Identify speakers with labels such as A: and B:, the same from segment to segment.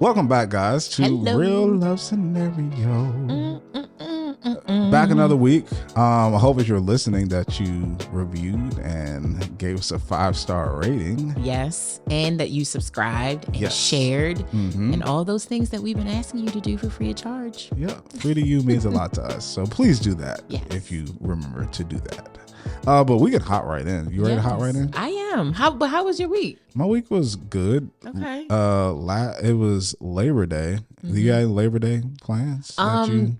A: Welcome back, guys, to
B: Hello.
A: Real Love Scenario. Back another week. I hope if you're listening that you reviewed and gave us a 5-star rating.
B: Yes, and that you subscribed and
A: Yes.
B: shared and all those things that we've been asking you to do for free of charge.
A: Yeah, free to you means a lot to us. So please do that if you remember to do that. But we get hot right in. You ready to hot right in?
B: I am. How was your week?
A: My week was good.
B: Okay.
A: It was Labor Day. Do you got any Labor Day plans?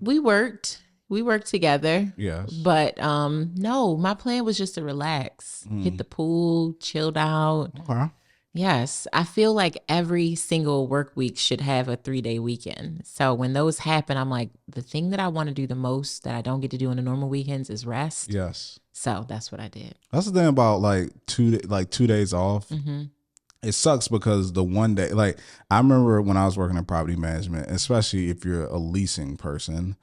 B: We worked together.
A: Yes.
B: But no, my plan was just to relax, hit the pool, chilled out.
A: Okay.
B: Yes, I feel like every single work week should have a 3-day weekend. So when those happen, I'm like, the thing that I want to do the most that I don't get to do on the normal weekends is rest.
A: Yes.
B: So that's what I did.
A: That's the thing about like 2 days off. It sucks because the one day, like I remember when I was working in property management, especially if you're a leasing person,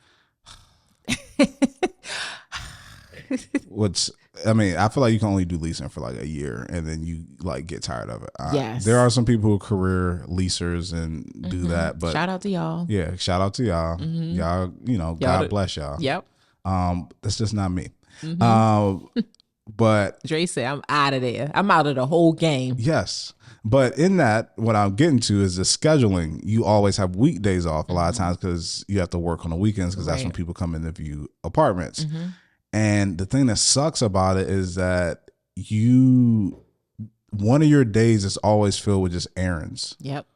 A: which I mean, I feel like you can only do leasing for like a year and then you like get tired of it.
B: Yes.
A: There are some people who are career leasers and do that, but
B: shout out to y'all.
A: Yeah, shout out to y'all. Y'all, God bless y'all.
B: Yep.
A: That's just not me. But
B: Dre said, I'm out of there. I'm out of the whole game.
A: yes. But in that, what I'm getting to is the scheduling. You always have weekdays off a lot of times because you have to work on the weekends because that's when people come in to view apartments. And the thing that sucks about it is that one of your days is always filled with just errands.
B: Yep.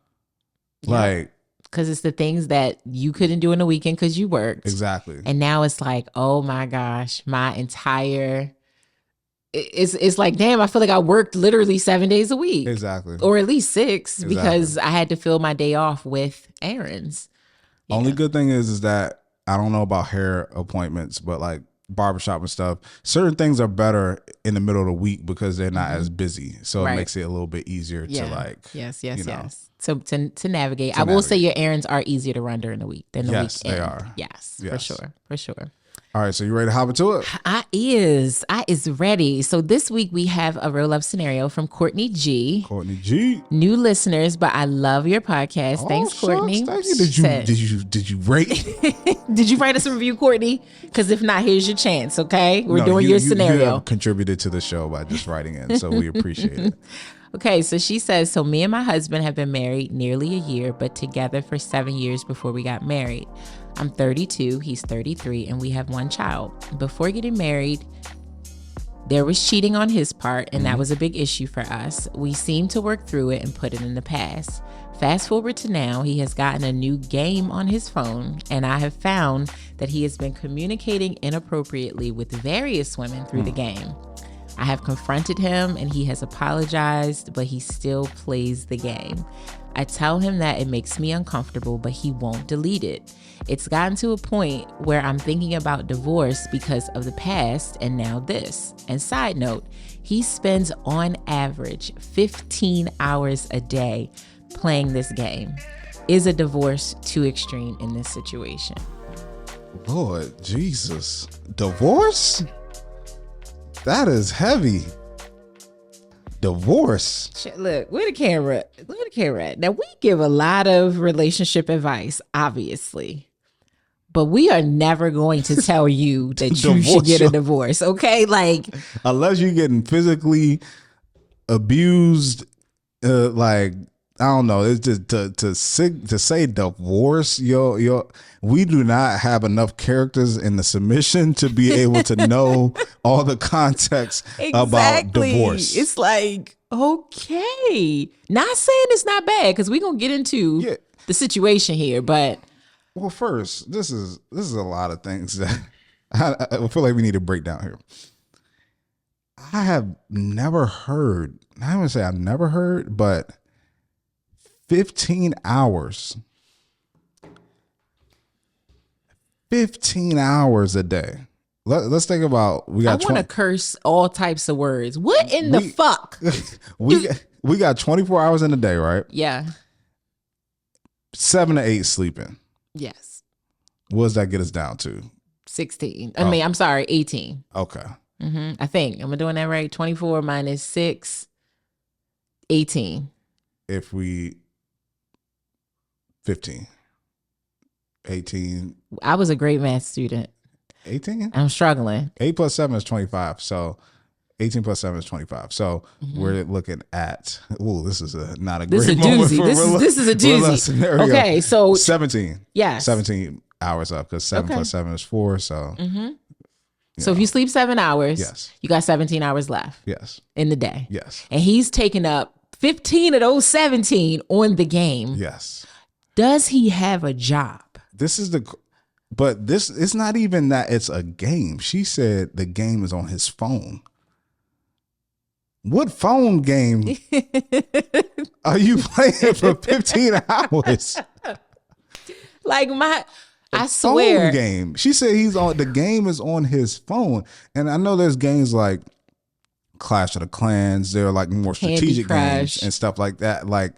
A: Like,
B: because it's the things that you couldn't do in the weekend because you worked.
A: Exactly.
B: And now it's like, oh my gosh, my entire... It's like, damn, I feel like I worked literally 7 days a week.
A: Exactly.
B: Or at least 6 because I had to fill my day off with errands. Yeah.
A: Only good thing is that I don't know about hair appointments, but like barbershop and stuff, certain things are better in the middle of the week because they're not as busy. So it makes it a little bit easier to like.
B: Yes. So to navigate. I will say your errands are easier to run during the week than the weekend.
A: Yes, they are.
B: Yes, for sure.
A: All right, so you ready to hop into it?
B: I is ready. So this week we have a real love scenario from Courtney G.
A: Courtney G.
B: New listeners, but I love your podcast.
A: Oh,
B: thanks, Courtney.
A: Thank you. Did you rate?
B: Did you write us a review, Courtney? Because if not, here's your chance. Okay, we're doing your scenario.
A: You have contributed to the show by just writing in, so we appreciate it.
B: Okay, so she says, so me and my husband have been married nearly a year, but together for 7 years before we got married. I'm 32, he's 33, and we have one child. Before getting married, there was cheating on his part, and that was a big issue for us. We seemed to work through it and put it in the past. Fast forward to now, he has gotten a new game on his phone, and I have found that he has been communicating inappropriately with various women through the game. I have confronted him and he has apologized, but he still plays the game. I tell him that it makes me uncomfortable, but he won't delete it. It's gotten to a point where I'm thinking about divorce because of the past and now this. And side note, he spends on average 15 hours a day playing this game. Is a divorce too extreme in this situation?
A: Lord Jesus. Divorce? That is heavy. Divorce.
B: Look, where the camera at? Now, we give a lot of relationship advice, obviously. But we are never going to tell you that you should get a divorce, okay? Like,
A: unless you're getting physically abused, like, I don't know. It's just to say divorce. We do not have enough characters in the submission to be able to know all the context about divorce.
B: It's like, okay, not saying it's not bad because we're gonna get into the situation here, but
A: well, first, this is a lot of things that I feel like we need to break down here. I have never heard. I wouldn't say I've never heard, but 15 hours. 15 hours a day. Let's think about, we got
B: I want to curse all types of words. What in the fuck?
A: we got 24 hours in a day, right?
B: Yeah.
A: 7 to 8 sleeping.
B: Yes.
A: What does that get us down to?
B: 16. I mean, I'm sorry, 18.
A: Okay.
B: I think. Am I doing that right? 24 minus 6, 18.
A: If we 15. 18.
B: I was a great math student.
A: 18?
B: I'm struggling.
A: 8 plus 7 is 25. So 18 plus 7 is 25. So we're looking at, this is not a
B: This
A: great
B: is a
A: moment
B: doozy.
A: for
B: This is a doozy.
A: scenario.
B: Okay, so
A: 17.
B: yes.
A: 17 hours up because 7 plus 7 is 4. So
B: So if you sleep 7 hours,
A: yes,
B: you got 17 hours left
A: yes,
B: in the day.
A: yes,
B: And he's taking up 15 of those 17 on the game.
A: yes.
B: Does he have a job?
A: But this, it's not even that it's a game. She said the game is on his phone. What phone game are you playing for 15 hours?
B: Like I
A: Phone
B: swear.
A: game. She said the game is on his phone. And I know there's games like Clash of the Clans. They're like more strategic games and stuff like that. Like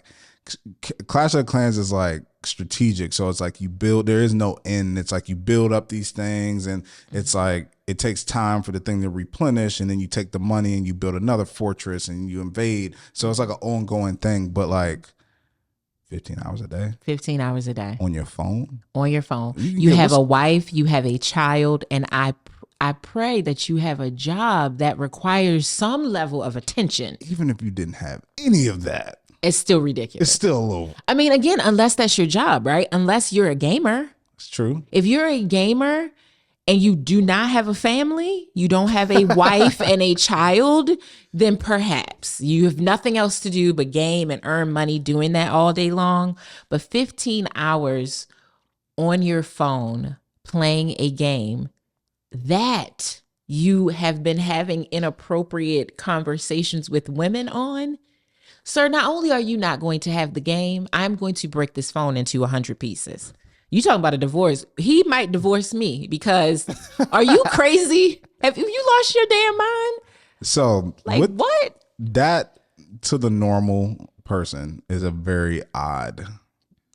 A: Clash of the Clans is like strategic. So it's like there is no end. It's like you build up these things and it's like it takes time for the thing to replenish, and then you take the money and you build another fortress and you invade. So it's like an ongoing thing, but like 15 hours a day.
B: 15 hours a day.
A: On your phone?
B: On your phone. You have a wife, you have a child, and I pray that you have a job that requires some level of attention.
A: Even if you didn't have any of that.
B: It's still ridiculous.
A: It's still a little.
B: I mean, again, unless that's your job, right? Unless you're a gamer.
A: It's true.
B: If you're a gamer and you do not have a family, you don't have a wife and a child, then perhaps you have nothing else to do but game and earn money doing that all day long. But 15 hours on your phone playing a game that you have been having inappropriate conversations with women on, sir, not only are you not going to have the game, I'm going to break this phone into 100 pieces. You talking about a divorce? He might divorce me because are you crazy? Have you lost your damn mind?
A: So
B: like what?
A: That to the normal person is a very odd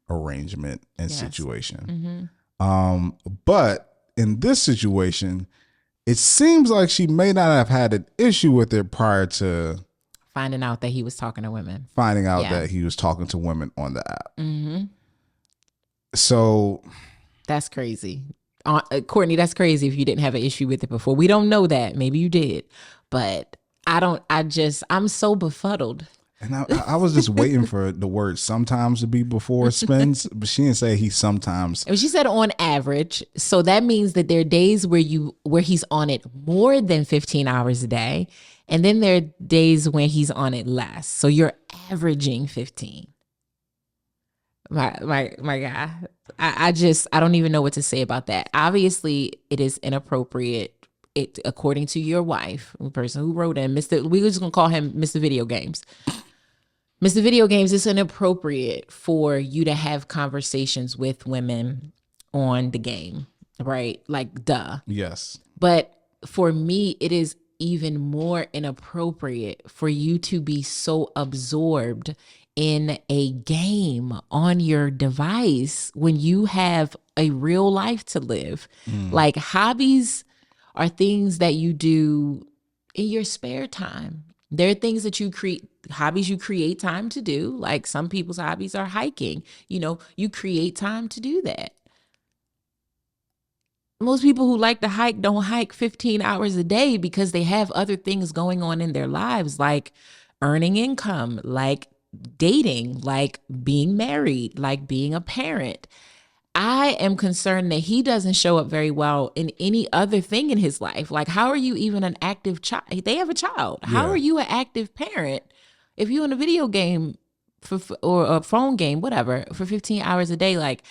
A: arrangement and situation. But in this situation, it seems like she may not have had an issue with it prior to
B: finding out that he was talking to women.
A: Finding out that he was talking to women on the app. So
B: that's crazy. Courtney, that's crazy if you didn't have an issue with it before. We don't know that. Maybe you did. But I'm so befuddled.
A: And I was just waiting for the word sometimes to be before spins, but she didn't say he sometimes.
B: She said on average. So that means that there are days where he's on it more than 15 hours a day. And then there are days when he's on it less. So you're averaging 15. My guy. I don't even know what to say about that. Obviously, it is inappropriate. It, according to your wife, the person who wrote in, we're just gonna call him Mr. Video Games. Mr. Video Games, it's inappropriate for you to have conversations with women on the game, right? Like, duh.
A: Yes.
B: But for me, it is even more inappropriate for you to be so absorbed in a game on your device when you have a real life to live. Like, hobbies are things that you do in your spare time. There are things that you create, hobbies you create time to do. Like some people's hobbies are hiking. You create time to do that. Most people who like to hike don't hike 15 hours a day because they have other things going on in their lives, like earning income, like dating, like being married, like being a parent. I am concerned that he doesn't show up very well in any other thing in his life. Like, how are you even an active child? They have a child. How are you an active parent if you're in a video game or a phone game, whatever, for 15 hours a day? Like,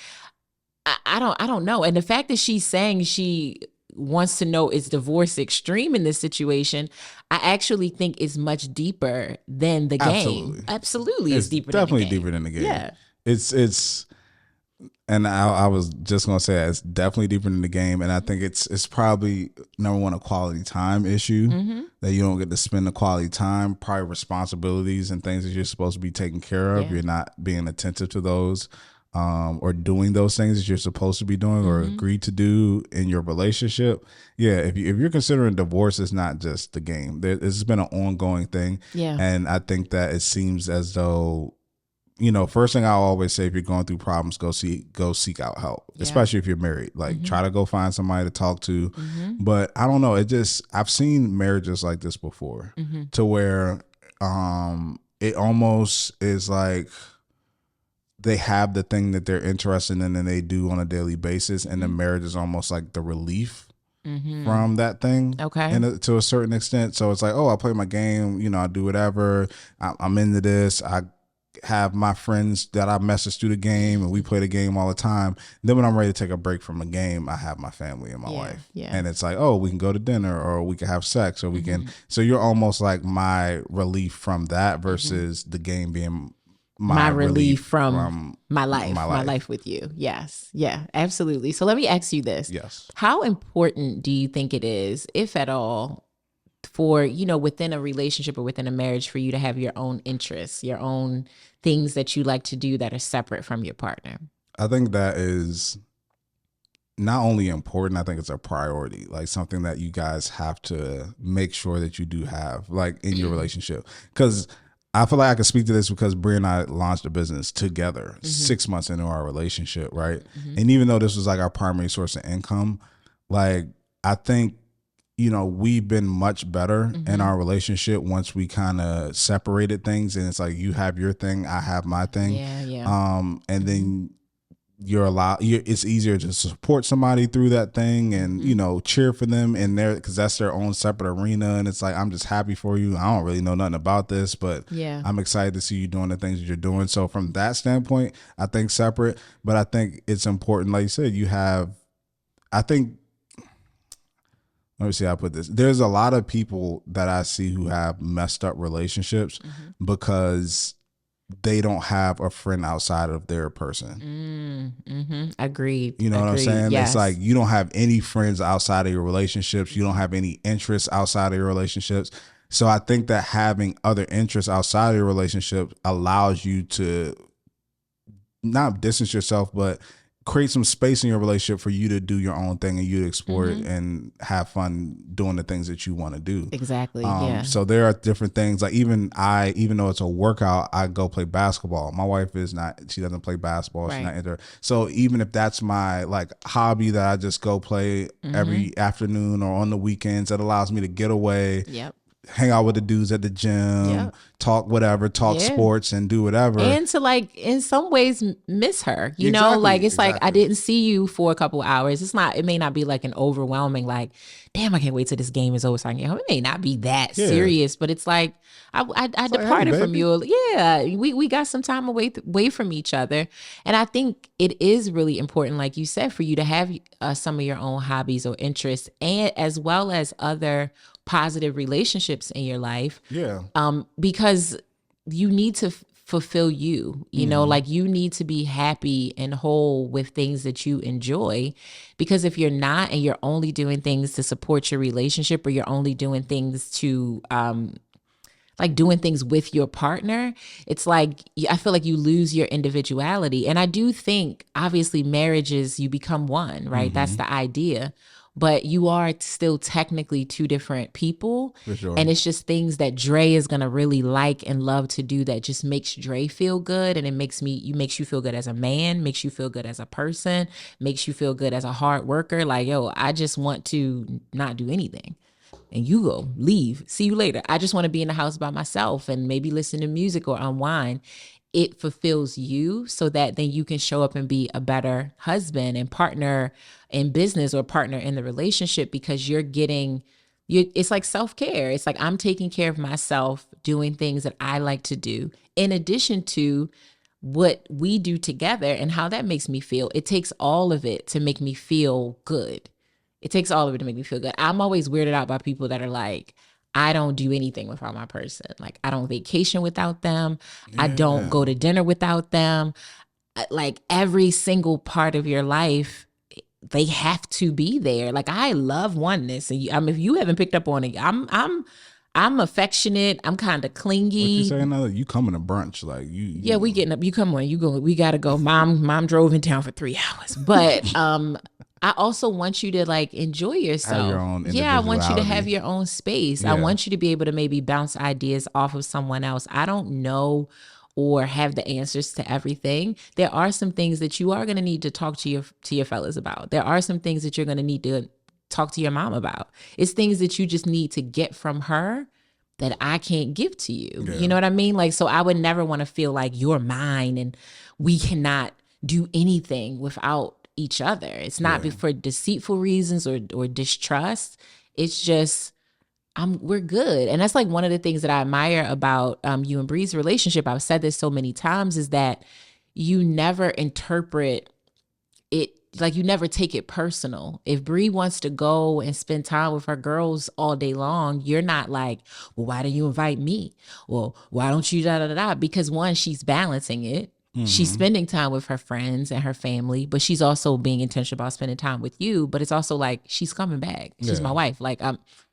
B: I don't know. And the fact that she's saying she wants to know is divorce extreme in this situation, I actually think is much deeper than the game. Absolutely, it's deeper.
A: Definitely
B: than the game.
A: deeper than the game.
B: Yeah,
A: it's. And I was just gonna say it's definitely deeper than the game, and I think it's probably number one, a quality time issue that you don't get to spend the quality time, probably responsibilities and things that you're supposed to be taking care of. You're not being attentive to those, or doing those things that you're supposed to be doing or agreed to do in your relationship. Yeah, if you're considering divorce, it's not just the game. It's been an ongoing thing.
B: Yeah,
A: and I think that it seems as though first thing I always say, if you're going through problems, go seek out help, especially if you're married. Like try to go find somebody to talk to. But I don't know. I've seen marriages like this before to where it almost is like they have the thing that they're interested in and they do on a daily basis. And the marriage is almost like the relief from that thing.
B: Okay.
A: And to a certain extent. So it's like, oh, I play my game, I do whatever. I'm into this. I have my friends that I message through the game and we play the game all the time. Then when I'm ready to take a break from a game, I have my family and my wife.
B: Yeah.
A: And it's like, oh, we can go to dinner or we can have sex or we can. So you're almost like my relief from that versus the game being my relief from
B: my life with you. Yes. Yeah, absolutely. So let me ask you this.
A: Yes.
B: How important do you think it is, if at all, for, within a relationship or within a marriage for you to have your own interests, your own things that you like to do that are separate from your partner?
A: I think that is not only important, I think it's a priority, like something that you guys have to make sure that you do have like in your relationship. Because I feel like I can speak to this because Brie and I launched a business together 6 months into our relationship, right? And even though this was like our primary source of income, like I think, we've been much better in our relationship once we kind of separated things and it's like you have your thing, I have my thing. And then it's easier to support somebody through that thing and cheer for them in there because that's their own separate arena. And it's like, I'm just happy for you. I don't really know nothing about this, but I'm excited to see you doing the things that you're doing. So from that standpoint, I think separate, but I think it's important, like you said, let me see how I put this. There's a lot of people that I see who have messed up relationships because they don't have a friend outside of their person.
B: Agreed.
A: You know what I'm saying?
B: Yes.
A: It's like you don't have any friends outside of your relationships. You don't have any interests outside of your relationships. So I think that having other interests outside of your relationship allows you to not distance yourself, but create some space in your relationship for you to do your own thing and you to explore it and have fun doing the things that you want to do.
B: Exactly.
A: So there are different things. Like even though it's a workout, I go play basketball. My wife she doesn't play basketball. Right. She's not into it. So even if that's my like hobby that I just go play every afternoon or on the weekends, that allows me to get away.
B: Yep.
A: Hang out with the dudes at the gym, talk sports and do whatever.
B: And to like, in some ways miss her, like, it's like, I didn't see you for a couple hours. It may not be like an overwhelming, like, damn, I can't wait till this game is over so I can get home. It may not be that serious, but it's like, I departed from you. Yeah. We got some time away from each other. And I think it is really important, like you said, for you to have some of your own hobbies or interests and as well as other positive relationships in your life.
A: Yeah.
B: Because you need to fulfill you, like you need to be happy and whole with things that you enjoy. Because if you're not, and you're only doing things to support your relationship, or you're only doing things to, like doing things with your partner, it's like, I feel like you lose your individuality. And I do think, obviously, marriages, you become one, right? That's the idea. But you are still technically two different people.
A: For sure.
B: And it's just things that Dre is going to really like and love to do that just makes Dre feel good. And it makes you feel good as a man, makes you feel good as a person, makes you feel good as a hard worker. Like, yo, I just want to not do anything. And you go, leave, see you later. I just want to be in the house by myself and maybe listen to music or unwind. It fulfills you so that then you can show up and be a better husband and partner in business or partner in the relationship, because it's like self-care. It's like I'm taking care of myself, doing things that I like to do, in addition to what we do together and how that makes me feel. It takes all of it to make me feel good. I'm always weirded out by people that are like, I don't do anything without my person. Like, I don't vacation without them. I don't go to dinner without them. Like, every single part of your life, they have to be there. Like, I love oneness. And if you haven't picked up on it, I'm affectionate. I'm kind of clingy.
A: What you saying now? You coming to brunch. Like you.
B: Yeah, we getting up. You come on. You go. We got to go. Mom drove in town for 3 hours. But I also want you to like enjoy yourself.
A: Have your own
B: I want you to have your own space. I want you to be able to maybe bounce ideas off of someone else. I don't know or have the answers to everything. There are some things that you are going to need to talk to your fellas about. There are some things that you're going to need to talk to your mom about. It's things that you just need to get from her that I can't give to you.
A: Yeah.
B: You know what I mean? Like, so I would never want to feel like you're mine and we cannot do anything without each other. It's not for deceitful reasons or distrust. It's just, we're good. And that's like one of the things that I admire about you and Bree's relationship. I've said this so many times, is that you never interpret it, like you never take it personal. If Bree wants to go and spend time with her girls all day long, you're not like, well, why do you invite me? Well, why don't you da da da da? Because one, she's balancing it. Mm-hmm. She's spending time with her friends and her family, but she's also being intentional about spending time with you. But it's also like, she's coming back. She's my wife. Like,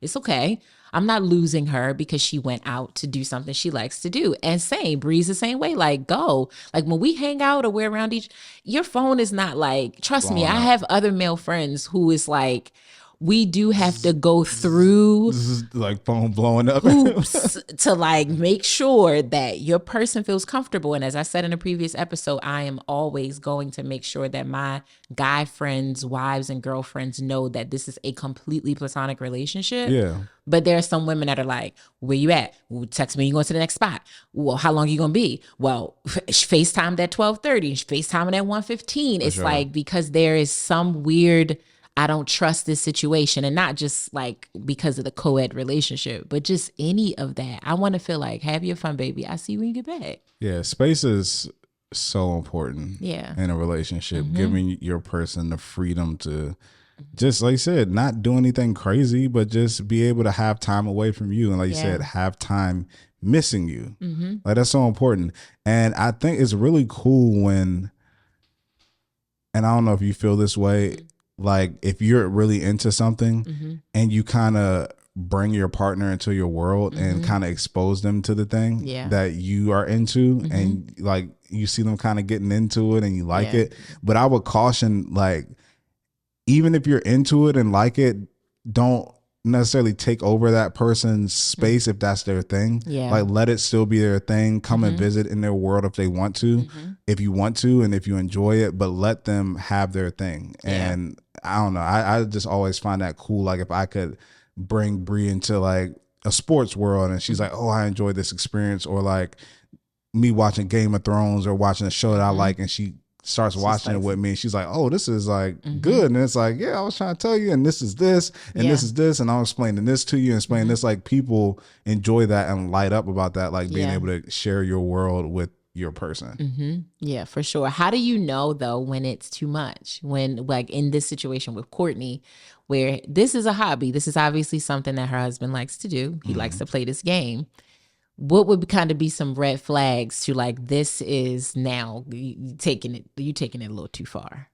B: it's okay. I'm not losing her because she went out to do something she likes to do. And same, Bree's the same way. Like, go. Like when we hang out or we're around your phone is not like, trust me, I have other male friends who is like, we do have to go through
A: this is like phone blowing up
B: hoops to like make sure that your person feels comfortable. And as I said in a previous episode, I am always going to make sure that my guy friends, wives, and girlfriends know that this is a completely platonic relationship.
A: Yeah.
B: But there are some women that are like, where you at? Well, text me, you going to the next spot. Well, how long are you going to be? Well, FaceTime at 12:30, FaceTime at 1:15. It's like, because there is some weird, I don't trust this situation. And not just like because of the co-ed relationship, but just any of that. I want to feel like, have your fun, baby. I see you when you get back.
A: Yeah, space is so important in a relationship. Mm-hmm. Giving your person the freedom to just, like you said, not do anything crazy, but just be able to have time away from you. And like you said, have time missing you. Mm-hmm. Like that's so important. And I think it's really cool when, and I don't know if you feel this way, like if you're really into something and you kind of bring your partner into your world and kind of expose them to the thing that you are into and like you see them kind of getting into it and you like it. But I would caution, like, even if you're into it and like it, don't necessarily take over that person's space if that's their thing. Like let it still be their thing. Come and visit in their world if they want to, if you want to, and if you enjoy it, but let them have their thing. And I don't know, I just always find that cool. Like if I could bring Bree into like a sports world and she's like, oh, I enjoyed this experience, or like me watching Game of Thrones or watching a show that I like, and she starts watching it with me and she's like, oh, this is like good. And it's like, yeah, I was trying to tell you, and this is this, and this is this, and I'm explaining this to you and explaining this. Like people enjoy that and light up about that, like being able to share your world with your person.
B: Yeah, for sure. How do you know though when it's too much? When, like in this situation with Courtney, where this is a hobby, this is obviously something that her husband likes to do. He likes to play this game. What would kind of be some red flags to like, this is now you taking it a little too far?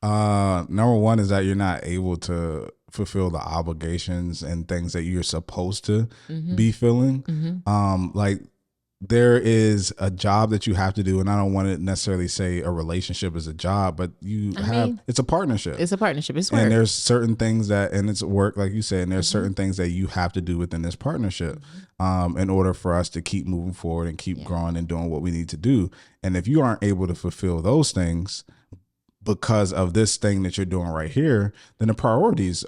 A: Number one is that you're not able to fulfill the obligations and things that you're supposed to be filling. Like there is a job that you have to do, and I don't want to necessarily say a relationship is a job, but it's a partnership. It's
B: a partnership. It's work.
A: And there's certain things and it's work, like you said, and there's certain things that you have to do within this partnership in order for us to keep moving forward and keep growing and doing what we need to do. And if you aren't able to fulfill those things because of this thing that you're doing right here, then the priorities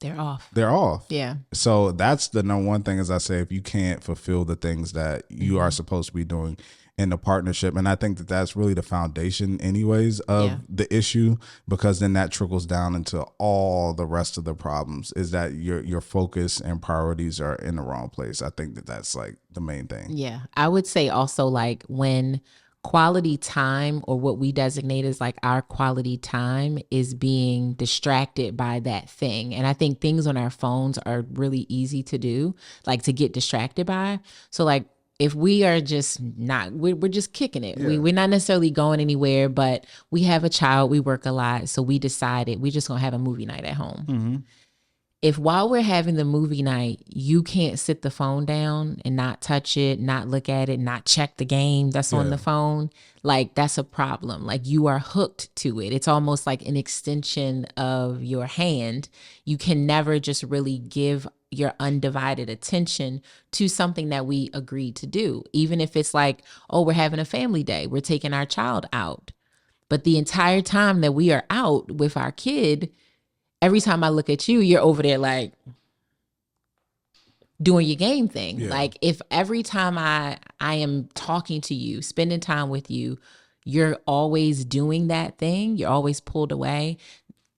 A: they're off.
B: Yeah.
A: So that's the number one thing, as I say, if you can't fulfill the things that you are supposed to be doing in the partnership. And I think that that's really the foundation anyways of the issue, because then that trickles down into all the rest of the problems, is that your focus and priorities are in the wrong place. I think that that's like the main thing.
B: Yeah. I would say also like when quality time, or what we designate as like our quality time, is being distracted by that thing. And I think things on our phones are really easy to do, like to get distracted by. So like if we are just not, we're just kicking it. We're not necessarily going anywhere, but we have a child, we work a lot. So we decided we're just going to have a movie night at home. If while we're having the movie night, you can't sit the phone down and not touch it, not look at it, not check the game that's on the phone, like that's a problem. Like you are hooked to it. It's almost like an extension of your hand. You can never just really give your undivided attention to something that we agreed to do. Even if it's like, oh, we're having a family day, we're taking our child out. But the entire time that we are out with our kid, every time I look at you, you're over there like doing your game thing.
A: Yeah.
B: Like if every time I am talking to you, spending time with you, you're always doing that thing, you're always pulled away,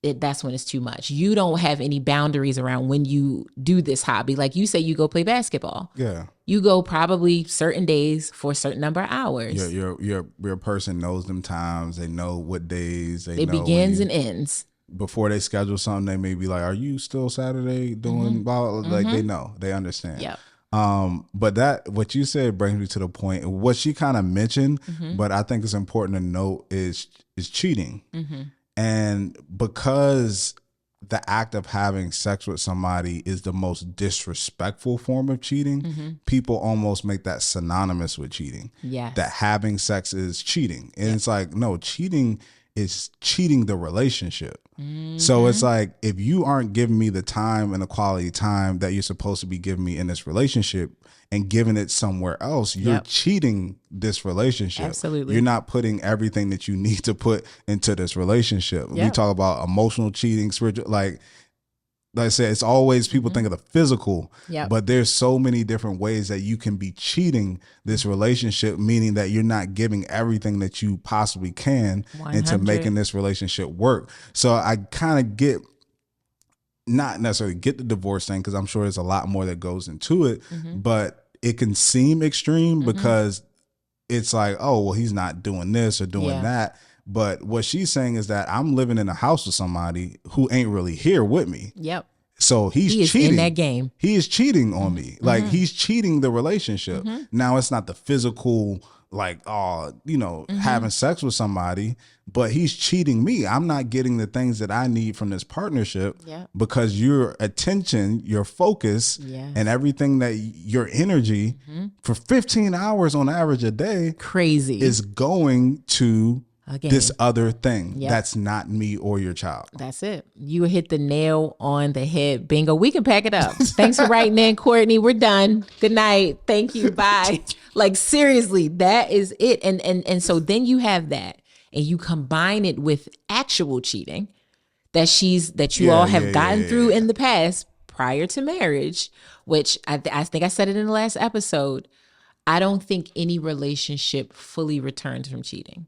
B: that's when it's too much. You don't have any boundaries around when you do this hobby. Like you say, you go play basketball.
A: Yeah.
B: You go probably certain days for a certain number of hours.
A: Your person knows them times. They know what days. It know
B: begins and ends.
A: Before they schedule something, they may be like, "Are you still Saturday doing?" Like they know, they understand.
B: Yeah.
A: But that what you said brings me to the point. What she kind of mentioned, but I think it's important to note is cheating. And because the act of having sex with somebody is the most disrespectful form of cheating, people almost make that synonymous with cheating.
B: Yes.
A: That having sex is cheating. And it's like, no, cheating is cheating the relationship. So it's like, if you aren't giving me the time and the quality time that you're supposed to be giving me in this relationship and giving it somewhere else, you're cheating this relationship.
B: Absolutely.
A: You're not putting everything that you need to put into this relationship. We talk about emotional cheating, spiritual, like I said, it's always people think of the physical, but there's so many different ways that you can be cheating this relationship, meaning that you're not giving everything that you possibly can
B: 100.
A: into making this relationship work. So I kind of get, not necessarily get the divorce thing, because I'm sure there's a lot more that goes into it, but it can seem extreme because it's like, oh, well, he's not doing this or doing that. But what she's saying is that I'm living in a house with somebody who ain't really here with me.
B: Yep.
A: So he's
B: He is
A: cheating
B: in that game.
A: He is cheating on me. Like he's cheating the relationship. Now it's not the physical, like, having sex with somebody, but he's cheating me. I'm not getting the things that I need from this partnership because your attention, your focus, and everything that your energy for 15 hours on average a day
B: crazy
A: is going to
B: Again.
A: This other thing that's not me or your child.
B: That's it. You hit the nail on the head. Bingo. We can pack it up. Thanks for writing in, Courtney. We're done. Good night. Thank you. Bye. Like, seriously, that is it. And so then you have that and you combine it with actual cheating that you all have gotten through in the past prior to marriage, which I think I said it in the last episode. I don't think any relationship fully returns from cheating.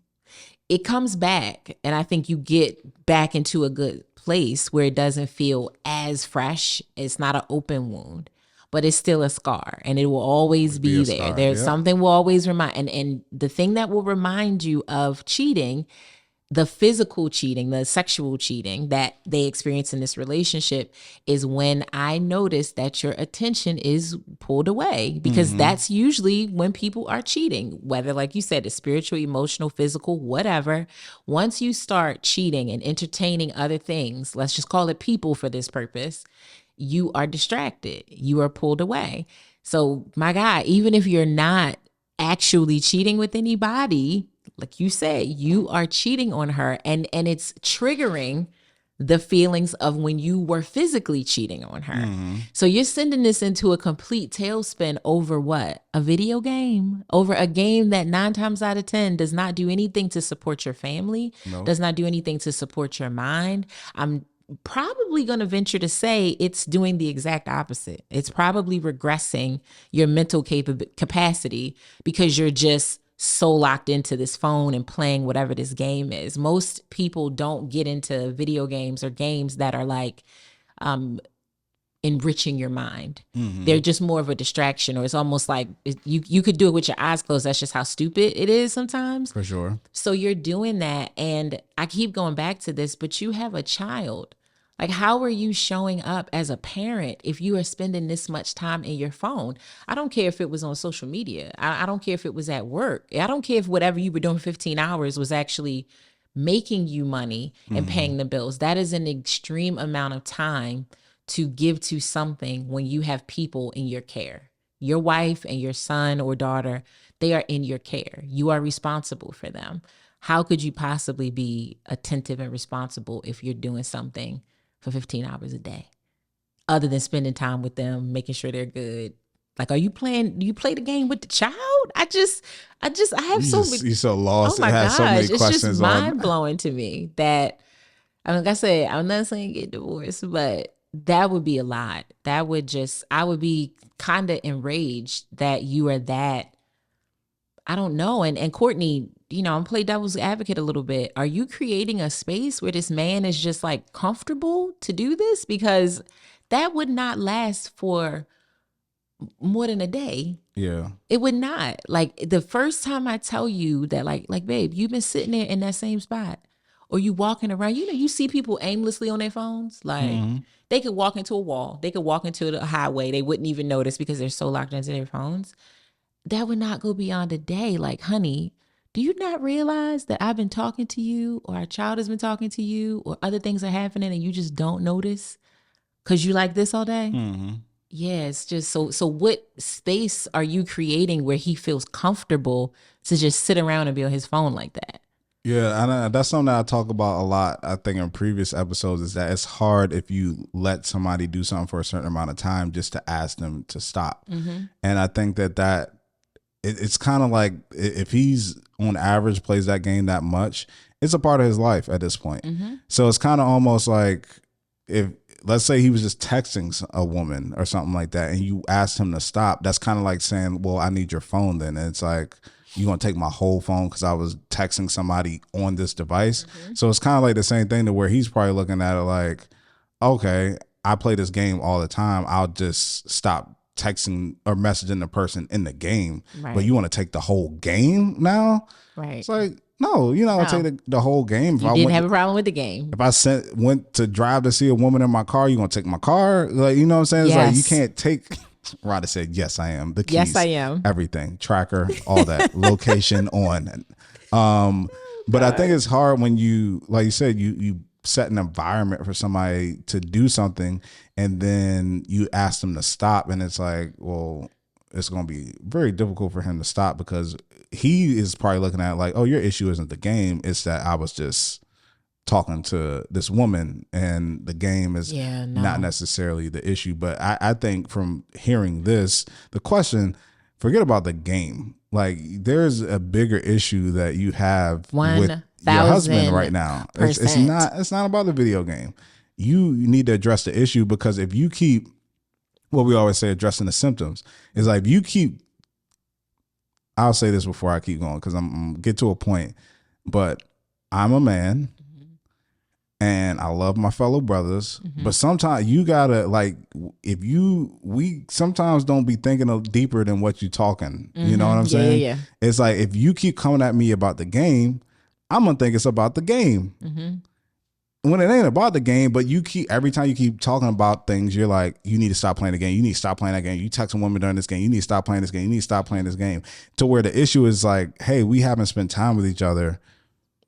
B: It comes back, and I think you get back into a good place where it doesn't feel as fresh. It's not an open wound, but it's still a scar, and it will always be there.
A: Scar,
B: There's something will always remind, and the thing that will remind you of cheating, the physical cheating, the sexual cheating that they experience in this relationship, is when I notice that your attention is pulled away, because that's usually when people are cheating, whether, like you said, it's spiritual, emotional, physical, whatever. Once you start cheating and entertaining other things, let's just call it people for this purpose, you are distracted. You are pulled away. So my God, even if you're not actually cheating with anybody, like you said, you are cheating on her, and it's triggering the feelings of when you were physically cheating on her. So you're sending this into a complete tailspin over what? A video game, over a game that 9 times out of 10 does not do anything to support your family, does not do anything to support your mind. I'm probably going to venture to say it's doing the exact opposite. It's probably regressing your mental capacity because you're just so locked into this phone and playing whatever this game is. Most people don't get into video games or games that are like enriching your mind. They're just more of a distraction, or it's almost like you could do it with your eyes closed. That's just how stupid it is sometimes.
A: For sure.
B: So you're doing that, and I keep going back to this, but you have a child. Like, how are you showing up as a parent if you are spending this much time in your phone? I don't care if it was on social media. I don't care if it was at work. I don't care if whatever you were doing 15 hours was actually making you money and paying the bills. That is an extreme amount of time to give to something when you have people in your care. Your wife and your son or daughter, they are in your care. You are responsible for them. How could you possibly be attentive and responsible if you're doing something for 15 hours a day? other than spending time with them, making sure they're good? Like, do you play the game with the child? I have so many,
A: You so
B: oh
A: lost. It
B: my
A: has so many
B: gosh, it's just
A: questions on.
B: mind blowing to me that, I mean, like I said, I'm not saying get divorced, but that would be a lot. I would be kind of enraged that you are that, I don't know. And Courtney, I'm play devil's advocate a little bit. Are you creating a space where this man is just like comfortable to do this? Because that would not last for more than a day.
A: Yeah.
B: It would not. Like the first time I tell you that, like, babe, you've been sitting there in that same spot, or you walking around, you see people aimlessly on their phones. Like they could walk into a wall, they could walk into the highway, they wouldn't even notice because they're so locked into their phones. That would not go beyond a day. Like, honey, do you not realize that I've been talking to you, or our child has been talking to you, or other things are happening and you just don't notice because you like this all day? Yeah, it's just so what space are you creating where he feels comfortable to just sit around and be on his phone like that?
A: Yeah, and that's something that I talk about a lot, I think, in previous episodes, is that it's hard if you let somebody do something for a certain amount of time just to ask them to stop. And I think that it's kind of like, if he's on average plays that game that much, it's a part of his life at this point. So it's kind of almost like, if let's say he was just texting a woman or something like that and you asked him to stop, that's kind of like saying, well, I need your phone then. And it's like, you gonna take my whole phone because I was texting somebody on this device? So it's kind of like the same thing, to where he's probably looking at it like, okay, I play this game all the time, I'll just stop texting or messaging the person in the game.
B: Right.
A: But you want to take the whole game now?
B: Right.
A: It's like, no, you're not gonna take the whole game.
B: You didn't have a problem with the game.
A: If I went to drive to see a woman in my car, you gonna take my car? Like, you know what I'm saying? It's like, you can't take. Rada said, yes, I am. The keys.
B: Yes, I am.
A: Everything. Tracker, all that. Location on. But I think it's hard when you, like you said, you set an environment for somebody to do something and then you ask them to stop, and it's like, well, it's going to be very difficult for him to stop, because he is probably looking at it like, oh, your issue isn't the game, it's that I was just talking to this woman and the game is not necessarily the issue. But I think from hearing this, the question, forget about the game. Like, there's a bigger issue that you have with your husband right now. It's not about the video game. You need to address the issue, because if you keep, what we always say, addressing the symptoms, is like, if you keep, I'll say this before I keep going, because I'm get to a point, but I'm a man and I love my fellow brothers, but sometimes you gotta, like, we sometimes don't be thinking of deeper than what you talking. You know what I'm saying?
B: Yeah.
A: It's like, if you keep coming at me about the game, I'm gonna think it's about the game. When it ain't about the game, but every time you keep talking about things, you're like, you need to stop playing the game. You need to stop playing that game. You text a woman during this game. You need to stop playing this game. You need to stop playing this game. To where the issue is like, hey, we haven't spent time with each other.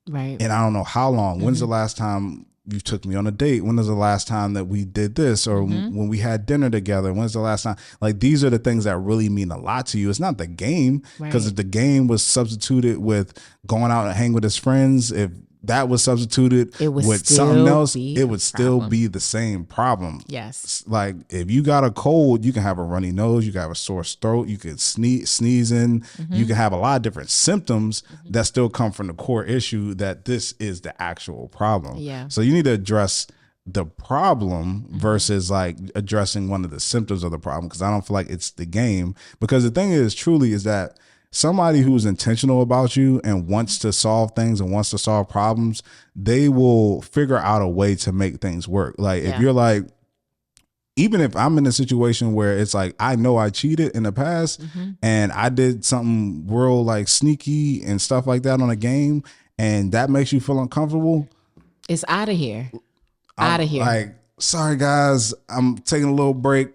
A: Right. And I don't know how long. When's the last time you took me on a date? When was the last time that we did this? Or when we had dinner together? When's the last time? Like, these are the things that really mean a lot to you. It's not the game. Because if the game was substituted with going out and hang with his friends, if that was substituted with something else, it would still be the same problem. Yes. Like, if you got a cold, you can have a runny nose, you can have a sore throat, you can sneezing, you can have a lot of different symptoms that still come from the core issue, that this is the actual problem. Yeah. So you need to address the problem versus like addressing one of the symptoms of the problem, because I don't feel like it's the game. Because the thing is, truly, is that somebody who's intentional about you and wants to solve things and wants to solve problems, they will figure out a way to make things work. Like, if you're like, even if I'm in a situation where it's like, I know I cheated in the past and I did something real like sneaky and stuff like that on a game, and that makes you feel uncomfortable,
B: it's out of here. Out of here.
A: Like, sorry guys, I'm taking a little break.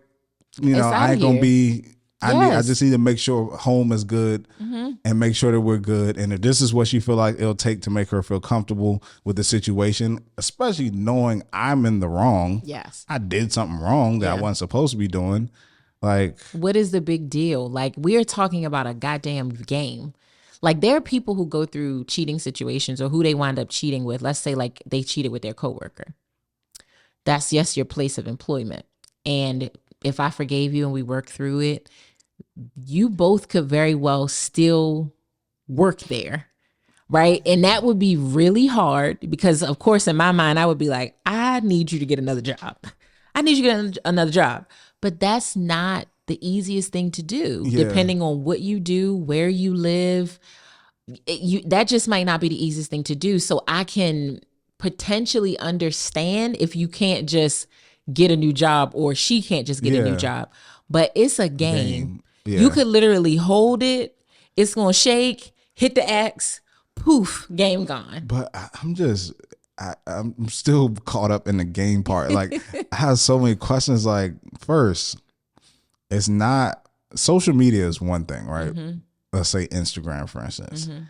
A: You know, I ain't gonna be. I just need to make sure home is good and make sure that we're good. And if this is what you feel like it'll take to make her feel comfortable with the situation, especially knowing I'm in the wrong. Yes. I did something wrong that I wasn't supposed to be doing. Like,
B: what is the big deal? Like, we're talking about a goddamn game. Like, there are people who go through cheating situations, or who they wind up cheating with. Let's say like they cheated with their coworker. That's your place of employment. and if I forgave you and we worked through it, you both could very well still work there. Right. And that would be really hard because, of course, in my mind, I would be like, I need you to get another job. I need you to get another job. But that's not the easiest thing to do, depending on what you do, where you live. That just might not be the easiest thing to do. So I can potentially understand if you can't just get a new job or she can't just get a new job. But it's a game. Yeah. You could literally hold it. It's going to shake, hit the X. Poof, game gone.
A: But I'm still caught up in the game part. Like, I have so many questions. Like, first, it's not, social media is one thing, right? Mm-hmm. Let's say Instagram, for instance. Mm-hmm.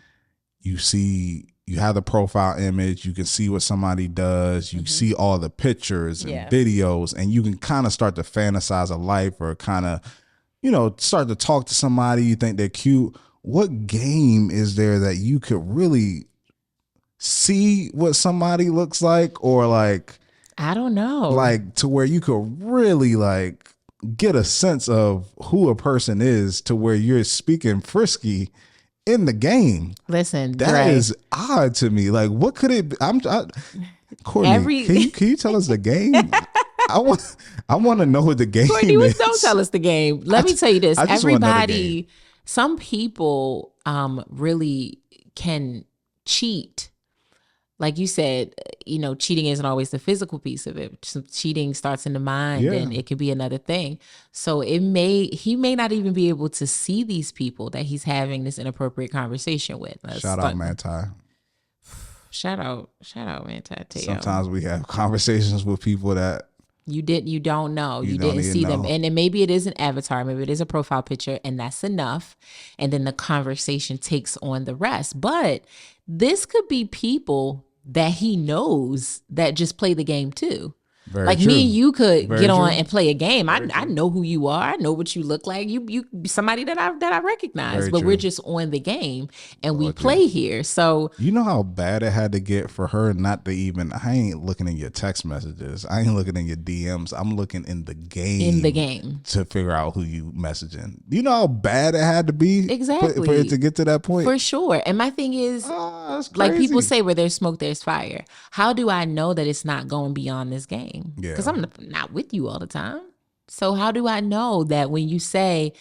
A: You have the profile image, you can see what somebody does, you see all the pictures and videos, and you can kind of start to fantasize a life or kind of, start to talk to somebody, you think they're cute. What game is there that you could really see what somebody looks like, or like,
B: I don't know,
A: like to where you could really like get a sense of who a person is to where you're speaking frisky in the game?
B: Listen,
A: that is odd to me. Like, what could it be? Courtney, can you tell us the game? I want to know what the game is.
B: Don't tell us the game. Let me tell you this. Everybody, some people really can cheat. Like you said, cheating isn't always the physical piece of it. Cheating starts in the mind, and it could be another thing. So he may not even be able to see these people that he's having this inappropriate conversation with.
A: Shout out Manti.
B: Shout out Manti.
A: Sometimes we have conversations with people that
B: you don't know. You didn't see them. And then maybe it is an avatar, maybe it is a profile picture, and that's enough. And then the conversation takes on the rest. But this could be people that he knows that just play the game too. Very like true. Me and you could get on and play a game. I know who you are. I know what you look like. You somebody that I recognize. But we're just on the game and we play here. So
A: you know how bad it had to get for her not to even. I ain't looking in your text messages. I ain't looking in your DMs. I'm looking in the game. To figure out who you messaging. You know how bad it had to be
B: exactly
A: for it to get to that point.
B: For sure. And my thing is, like people say, where there's smoke, there's fire. How do I know that it's not going beyond this game? Because I'm not with you all the time. So how do I know that when you say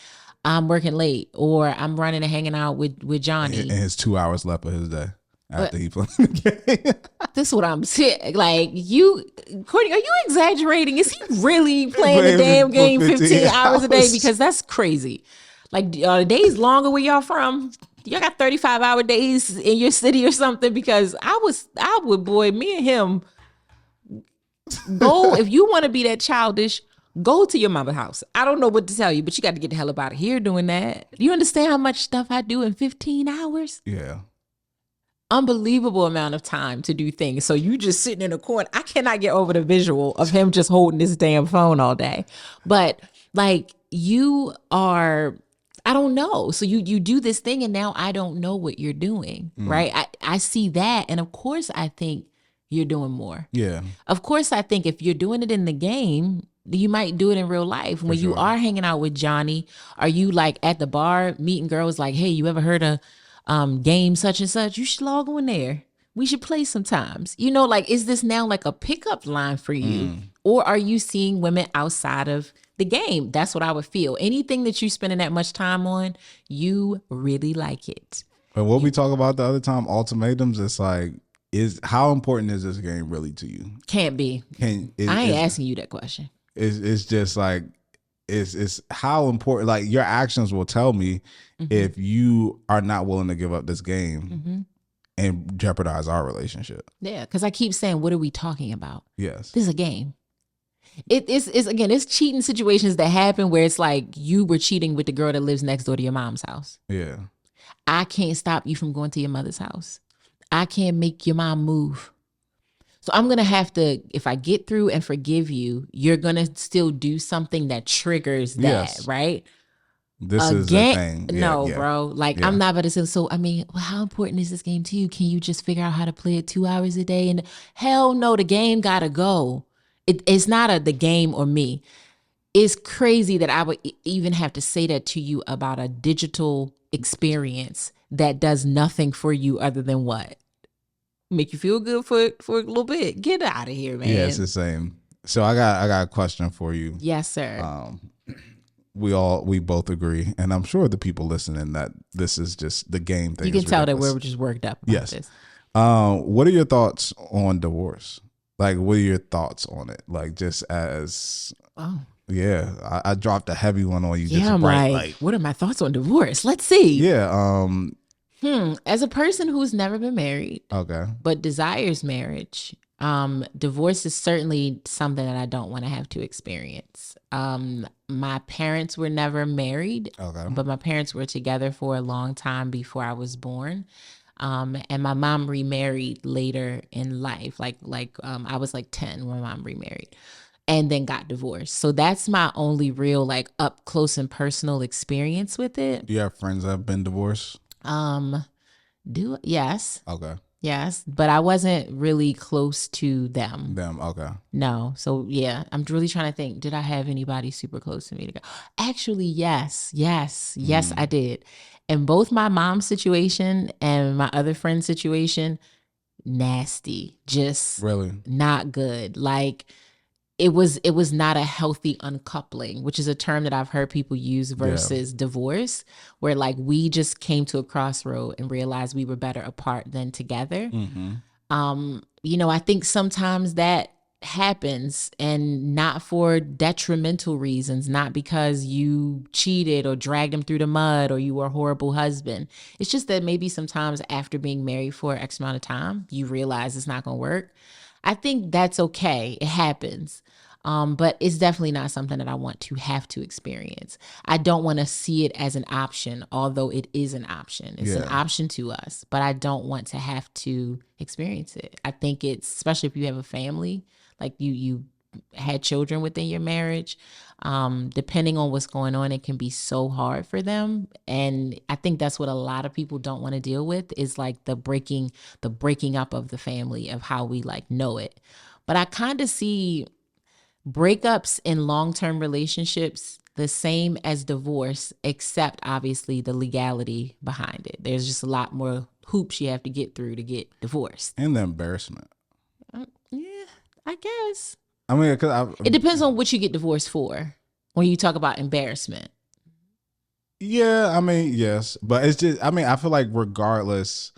B: I'm working late or I'm running and hanging out with Johnny,
A: and his 2 hours left of his day after he played the game?
B: This is what I'm saying. Like, Courtney, are you exaggerating? Is he really playing the damn game 15 hours a day? Because that's crazy. Like, are the days longer where y'all from? Y'all got 35-hour days in your city or something? Because I would, boy, me and him. Go, if you want to be that childish, go to your mama's house. I don't know what to tell you, but you got to get the hell up out of here doing that. You understand how much stuff I do in 15 hours?
A: Yeah.
B: Unbelievable amount of time to do things. So you just sitting in a corner. I cannot get over the visual of him just holding this damn phone all day. But like, you are, I don't know. So you do this thing and now I don't know what you're doing, right? I see that. And of course I think you're doing more. Yeah. Of course, I think if you're doing it in the game, you might do it in real life. When you are hanging out with Johnny, are you like at the bar meeting girls like, hey, you ever heard of game such and such? You should log on there. We should play sometimes. Like, is this now like a pickup line for you? Or are you seeing women outside of the game? That's what I would feel. Anything that you're spending that much time on, you really like it.
A: But what we talk about the other time, ultimatums, it's like, how important is this game really to you?
B: Can't be. I ain't asking you that question.
A: It's just like it's how important. Like, your actions will tell me if you are not willing to give up this game and jeopardize our relationship.
B: Yeah, because I keep saying, what are we talking about?
A: Yes,
B: this is a game. It's cheating situations that happen where it's like you were cheating with the girl that lives next door to your mom's house.
A: Yeah,
B: I can't stop you from going to your mother's house. I can't make your mom move. So I'm going to have to, if I get through and forgive you, you're going to still do something that triggers that, right?
A: This is the thing.
B: Bro. Like, I'm not about to say, so, I mean, how important is this game to you? Can you just figure out how to play it 2 hours a day? And hell no, the game got to go. It's not the game or me. It's crazy that I would even have to say that to you about a digital experience that does nothing for you other than what? Make you feel good for a little bit. Get out of here,
A: Yeah, it's
B: man.
A: the same. So I got a question for you.
B: Yes, sir.
A: We both agree, and I'm sure the people listening that this is just the game thing.
B: You can
A: is
B: tell that
A: ridiculous.
B: we're just worked up about
A: Yes.
B: this.
A: What are your thoughts on divorce? Like, what are your thoughts on it? Like, just as
B: Oh.
A: yeah, I dropped a heavy one on you.
B: Yeah,
A: just
B: I'm
A: right,
B: like, what are my thoughts on divorce? Let's see.
A: yeah.
B: As a person who's never been married,
A: Okay.
B: but desires marriage, divorce is certainly something that I don't want to have to experience. My parents were never married,
A: Okay.
B: but my parents were together for a long time before I was born. And my mom remarried later in life. I was like 10 when my mom remarried and then got divorced. So that's my only real like up close and personal experience with it.
A: Do you have friends that have been divorced?
B: Yes.
A: Okay.
B: Yes, but I wasn't really close to them.
A: Okay.
B: No. So yeah, I'm really trying to think. Did I have anybody super close to me to go? Actually, yes, I did. And both my mom's situation and my other friend's situation, nasty, just
A: Really?
B: not good. Like it was not a healthy uncoupling, which is a term that I've heard people use versus divorce, where like we just came to a crossroad and realized we were better apart than together. I think sometimes that happens and not for detrimental reasons, not because you cheated or dragged him through the mud or you were a horrible husband. It's just that maybe sometimes after being married for X amount of time, you realize it's not going to work. I think that's okay. It happens. But it's definitely not something that I want to have to experience. I don't want to see it as an option, although it is an option. It's an option to us, but I don't want to have to experience it. I think it's, especially if you have a family, like you had children within your marriage, depending on what's going on, it can be so hard for them. And I think that's what a lot of people don't want to deal with is like the breaking up of the family, of how we like know it. But I kind of see breakups in long-term relationships the same as divorce, except obviously the legality behind it. There's just a lot more hoops you have to get through to get divorced.
A: And the embarrassment.
B: Yeah, I guess.
A: I mean, because
B: It depends on what you get divorced for when you talk about embarrassment.
A: Yeah, I mean, yes, but it's just, I mean, I feel like regardless,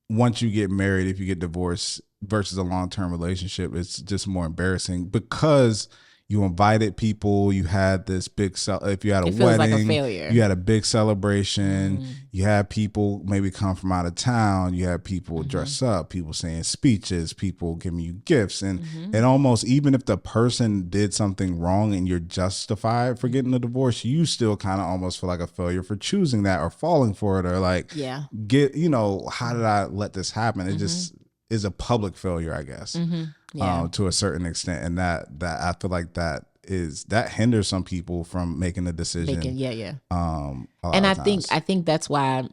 A: once you get married, if you get divorced versus a long-term relationship, it's just more embarrassing because you invited people, you had this big if you had a
B: It feels like a
A: wedding,
B: failure.
A: you had a big celebration, you had people maybe come from out of town, you had people dress up, people saying speeches, people giving you gifts, and almost even if the person did something wrong and you're justified for getting a divorce, you still kind of almost feel like a failure for choosing that or falling for it, or like how did I let this happen? It just is a public failure, I guess. To a certain extent, and that I feel like that hinders some people from making a decision.
B: And I think that's why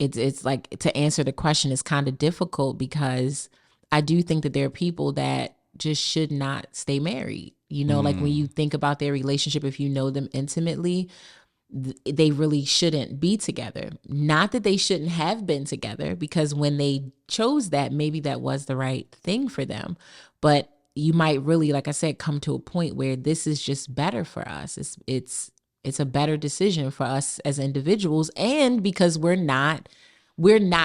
B: it's like, to answer the question is kind of difficult, because I do think that there are people that just should not stay married. Like when you think about their relationship, if you know them intimately, they really shouldn't be together. Not that they shouldn't have been together, because when they chose that, maybe that was the right thing for them. But you might really, like I said, come to a point where this is just better for us. It's a better decision for us as individuals, and because we're not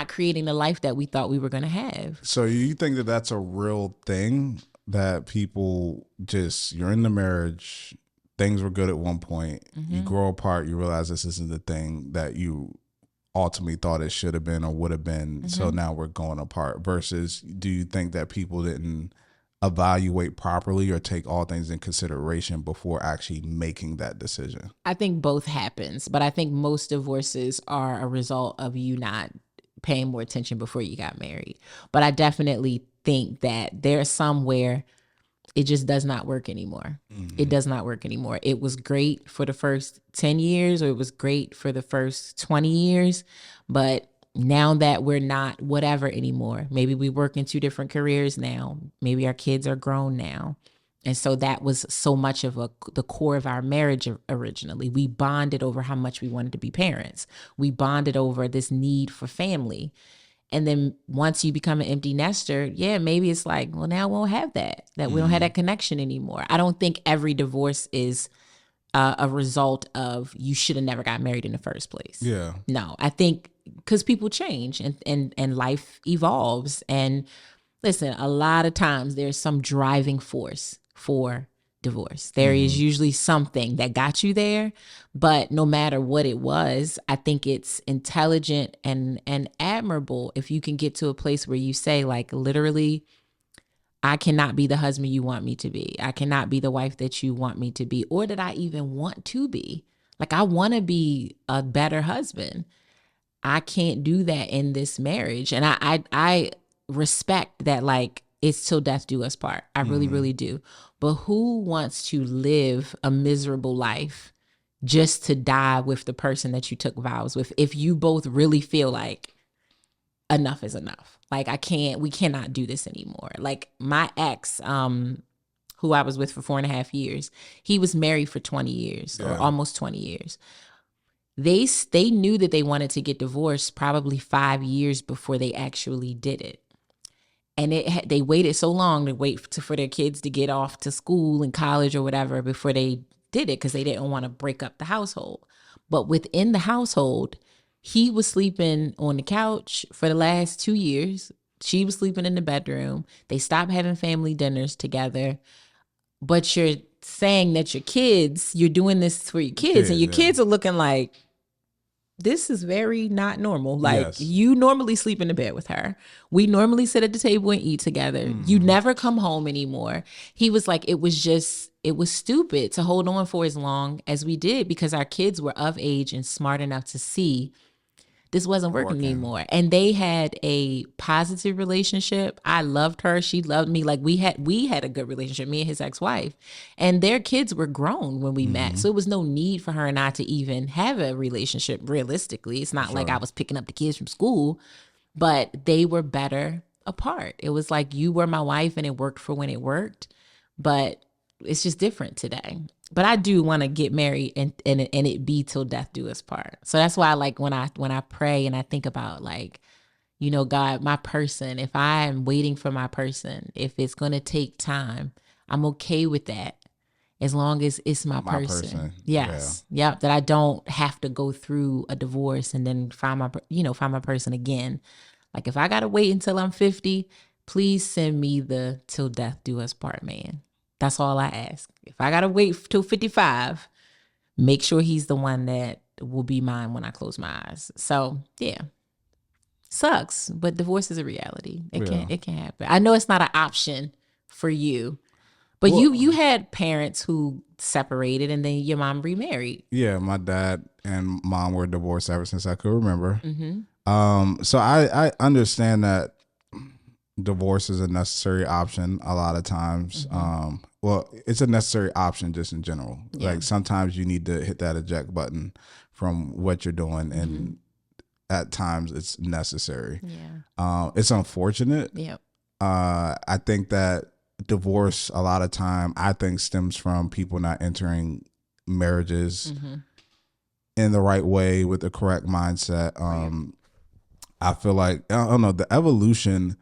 B: creating the life that we thought we were going to have.
A: So you think that that's a real thing, that people just, you're in the marriage, things were good at one point, you grow apart, you realize this isn't the thing that you ultimately thought it should have been or would have been, so now we're going apart, versus do you think that people didn't evaluate properly or take all things in consideration before actually making that decision?
B: I think both happens, but I think most divorces are a result of you not paying more attention before you got married. But I definitely think that there's some where it just does not work anymore. It does not work anymore. It was great for the first 10 years, or it was great for the first 20 years, but now that we're not whatever anymore, maybe we work in 2 different careers now, maybe our kids are grown now, And so that was so much of the core of our marriage originally. We bonded over how much we wanted to be parents. We bonded over this need for family. And then once you become an empty nester, yeah, maybe it's like, well, now we won't have that we don't have that connection anymore. I don't think every divorce is a result of you should have never got married in the first place.
A: Yeah.
B: No, I think because people change and life evolves. And listen, a lot of times there's some driving force for divorce. There is usually something that got you there, but no matter what it was, I think it's intelligent and admirable if you can get to a place where you say, like, literally, I cannot be the husband you want me to be. I cannot be the wife that you want me to be, or that I even want to be. Like, I want to be a better husband. I can't do that in this marriage. And I respect that, like, it's till death do us part. I really, really do. But who wants to live a miserable life just to die with the person that you took vows with if you both really feel like enough is enough? Like, we cannot do this anymore. Like, my ex, who I was with for 4.5 years, he was married for 20 years or almost 20 years. They knew that they wanted to get divorced probably 5 years before they actually did it. And they waited so long to wait for their kids to get off to school and college or whatever before they did it, because they didn't want to break up the household. But within the household, he was sleeping on the couch for the last 2 years. She was sleeping in the bedroom. They stopped having family dinners together. But you're saying that you're doing this for your kids, and your kids are looking like, this is very not normal. Like, you normally sleep in the bed with her. We normally sit at the table and eat together. You never come home anymore. He was like, it was stupid to hold on for as long as we did, because our kids were of age and smart enough to see this wasn't working anymore. And they had a positive relationship. I loved her. She loved me. Like, we had a good relationship, me and his ex-wife. And their kids were grown when we met. So it was no need for her and I to even have a relationship realistically. It's not like I was picking up the kids from school, but they were better apart. It was like, you were my wife and it worked for when it worked. But it's just different today. But I do want to get married and it be till death do us part. So that's why, like, when I pray and I think about, like, you know, God, my person, if I am waiting for my person, if it's going to take time, I'm okay with that, as long as it's my person. Yes. Yeah. Yep. That I don't have to go through a divorce and then find my person again. Like, if I got to wait until I'm 50, please send me the till death do us part man. That's all I ask. If I got to wait till 55, make sure he's the one that will be mine when I close my eyes. So, yeah. Sucks, but divorce is a reality. It can happen. I know it's not an option for you, but you had parents who separated and then your mom remarried.
A: Yeah, my dad and mom were divorced ever since I could remember. So I understand that divorce is a necessary option a lot of times. Well, it's a necessary option just in general. Like, sometimes you need to hit that eject button from what you're doing, and at times it's necessary. It's unfortunate. I think that divorce a lot of time, I think, stems from people not entering marriages in the right way with the correct mindset. I feel like, I don't know, the evolution,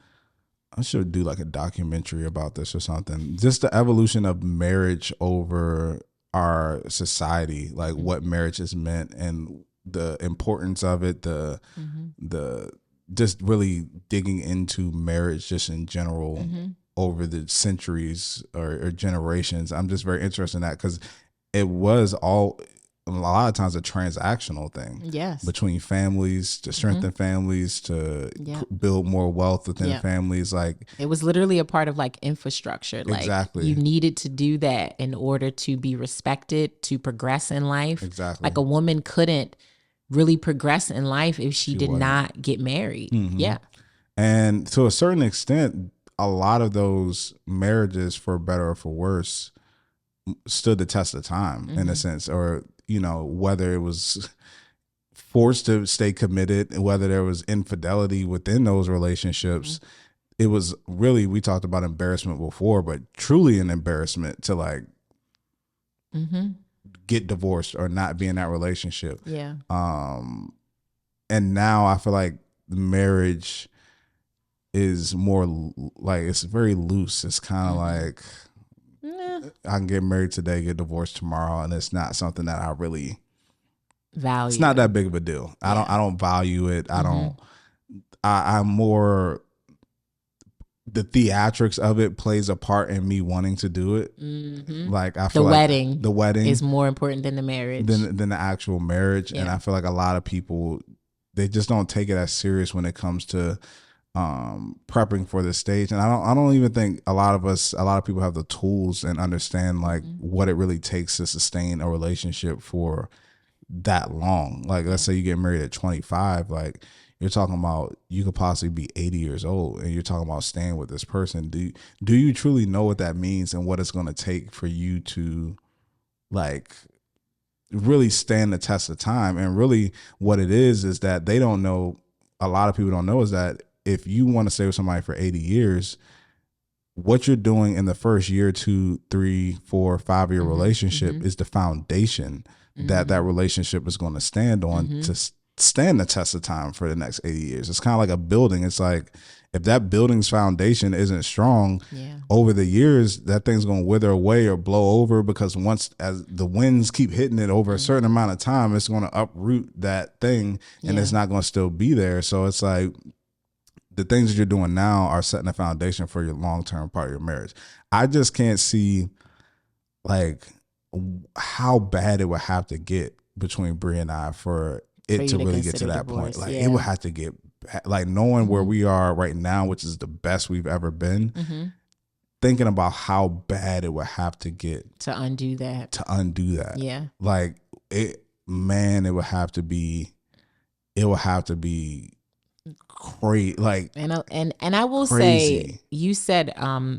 A: I should do like a documentary about this or something. Just the evolution of marriage over our society, like what marriage has meant and the importance of it, the just really digging into marriage just in general over the centuries or generations. I'm just very interested in that, because it was a lot of times a transactional thing between families to strengthen families, to build more wealth within families. Like,
B: it was literally a part of, like, infrastructure. Like, you needed to do that in order to be respected, to progress in life. Like, a woman couldn't really progress in life if she did not get married.
A: And to a certain extent, a lot of those marriages, for better or for worse, stood the test of time in a sense, or, you know, whether it was forced to stay committed, whether there was infidelity within those relationships, it was really, we talked about embarrassment before, but truly an embarrassment to like get divorced or not be in that relationship.
B: Yeah.
A: And now I feel like marriage is more like, it's very loose. It's kind of like, I can get married today, get divorced tomorrow, and it's not something that I really
B: value.
A: It's not that big of a deal. I don't value it. I'm more, the theatrics of it plays a part in me wanting to do it. Like I feel the wedding
B: is more important than the marriage,
A: than the actual marriage. And I feel like a lot of people, they just don't take it as serious when it comes to prepping for the stage. And I don't even think a lot of people have the tools and understand like what it really takes to sustain a relationship for that long. Like let's say you get married at 25, like you're talking about, you could possibly be 80 years old and you're talking about staying with this person. Do you truly know what that means and what it's going to take for you to like really stand the test of time? And really what it is that they don't know, a lot of people don't know, is that if you want to stay with somebody for 80 years, what you're doing in the first year, 2, 3, 4, 5 year relationship is the foundation that relationship is going to stand on to stand the test of time for the next 80 years. It's kind of like a building. It's like, if that building's foundation isn't strong over the years, that thing's going to wither away or blow over, because once as the winds keep hitting it over a certain amount of time, it's going to uproot that thing and it's not going to still be there. So it's like, the things that you're doing now are setting the foundation for your long-term part of your marriage. I just can't see like how bad it would have to get between Brie and I for it to really get to that point. Like it would have to get, like knowing where we are right now, which is the best we've ever been, thinking about how bad it would have to get
B: to undo that.
A: Yeah. Like it would have to be crazy. Like,
B: and I will say, you said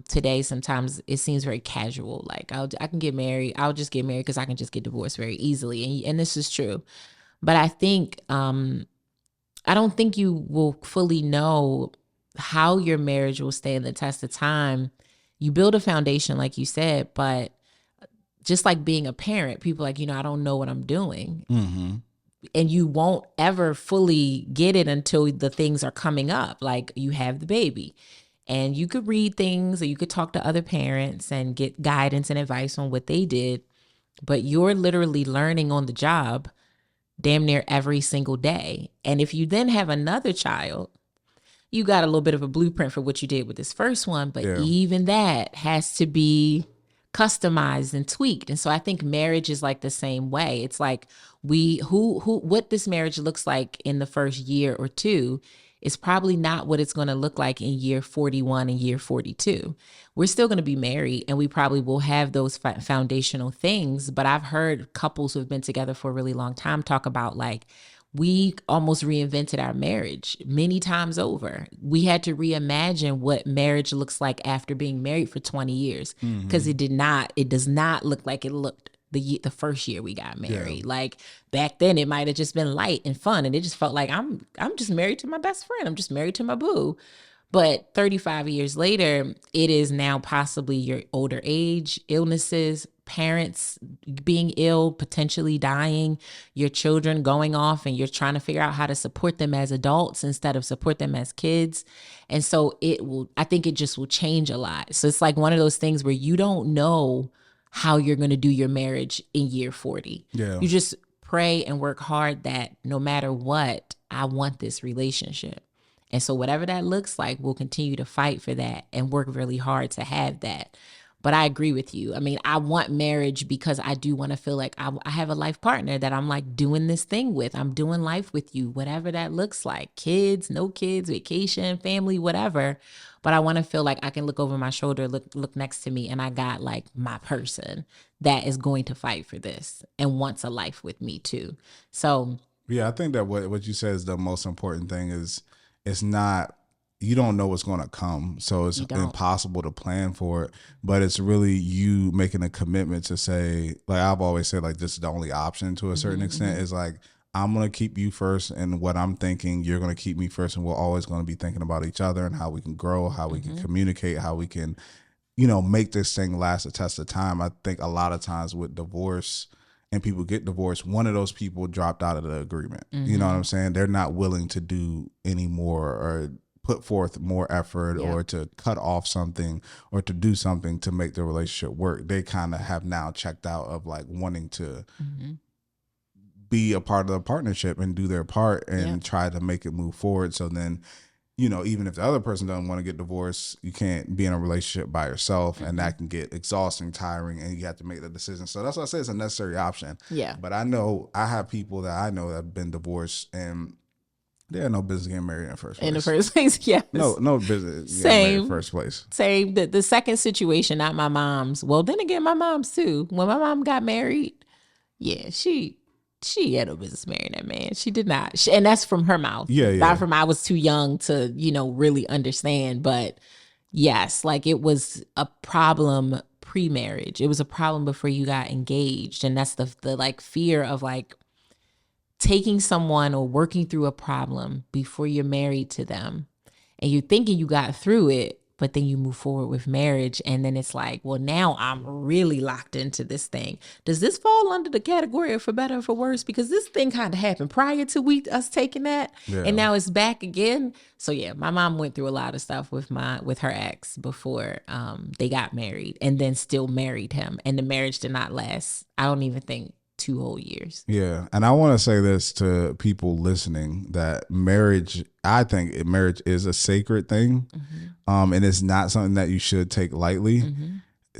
B: today sometimes it seems very casual. Like I can get married. I'll just get married because I can just get divorced very easily. And this is true. But I think I don't think you will fully know how your marriage will stand the test of time. You build a foundation, like you said, but just like being a parent, people like, I don't know what I'm doing. And you won't ever fully get it until the things are coming up. Like you have the baby and you could read things or you could talk to other parents and get guidance and advice on what they did. But you're literally learning on the job damn near every single day. And if you then have another child, you got a little bit of a blueprint for what you did with this first one. But even that has to be customized and tweaked. And so I think marriage is like the same way. It's like what this marriage looks like in the first year or two is probably not what it's going to look like in year 41 and year 42. We're still going to be married and we probably will have those foundational things. But I've heard couples who have been together for a really long time talk about like, we almost reinvented our marriage many times over. We had to reimagine what marriage looks like after being married for 20 years because it does not look like it looked the first year we got married. Like back then it might have just been light and fun and it just felt like I'm just married to my best friend. I'm just married to my boo. But 35 years later, it is now possibly your older age, illnesses, parents being ill, potentially dying, your children going off, and you're trying to figure out how to support them as adults instead of support them as kids. And so I think it just will change a lot. So it's like one of those things where you don't know how you're going to do your marriage in year 40. Yeah. You just pray and work hard that no matter what, I want this relationship. And so whatever that looks like, we'll continue to fight for that and work really hard to have that. But I agree with you. I mean, I want marriage because I do want to feel like I have a life partner that I'm like doing this thing with. I'm doing life with you, whatever that looks like. Kids, no kids, vacation, family, whatever. But I want to feel like I can look over my shoulder, look next to me, and I got like my person that is going to fight for this and wants a life with me too. So
A: yeah, I think that what you said is the most important thing is it's not, you don't know what's going to come. So it's impossible to plan for it, but it's really you making a commitment to say, like I've always said, like this is the only option to a certain extent is like, I'm going to keep you first and what I'm thinking. You're going to keep me first, and we're always going to be thinking about each other and how we can grow, how we can communicate, how we can, make this thing last a test of time. I think a lot of times with divorce and people get divorced, one of those people dropped out of the agreement. You know what I'm saying? They're not willing to do any more or put forth more effort or to cut off something or to do something to make the relationship work. They kind of have now checked out of like wanting to be a part of the partnership and do their part and try to make it move forward. So then, even if the other person doesn't want to get divorced, you can't be in a relationship by yourself, and that can get exhausting, tiring, and you have to make the decision. So that's why I say it's a necessary option.
B: Yeah.
A: But I have people that I know that have been divorced and they had no business getting married in the first place.
B: In the first place, yes.
A: No business getting married in the first place.
B: Same. The second situation, not my mom's. Well, then again, my mom's too. When my mom got married, she had no business marrying that man. She did not. And that's from her mouth.
A: Yeah.
B: Not from, I was too young to, really understand. But yes, like it was a problem pre-marriage. It was a problem before you got engaged. And that's the like fear of like taking someone or working through a problem before you're married to them. And you're thinking you got through it, but then you move forward with marriage. And then it's like, well, now I'm really locked into this thing. Does this fall under the category of for better or for worse? Because this thing kind of happened prior to us taking that. Yeah. And now it's back again. So yeah, my mom went through a lot of stuff with her ex before they got married, and then still married him. And the marriage did not last, I don't even think, 2 whole years.
A: Yeah. And I want to say this to people listening, that I think marriage is a sacred thing. And it's not something that you should take lightly.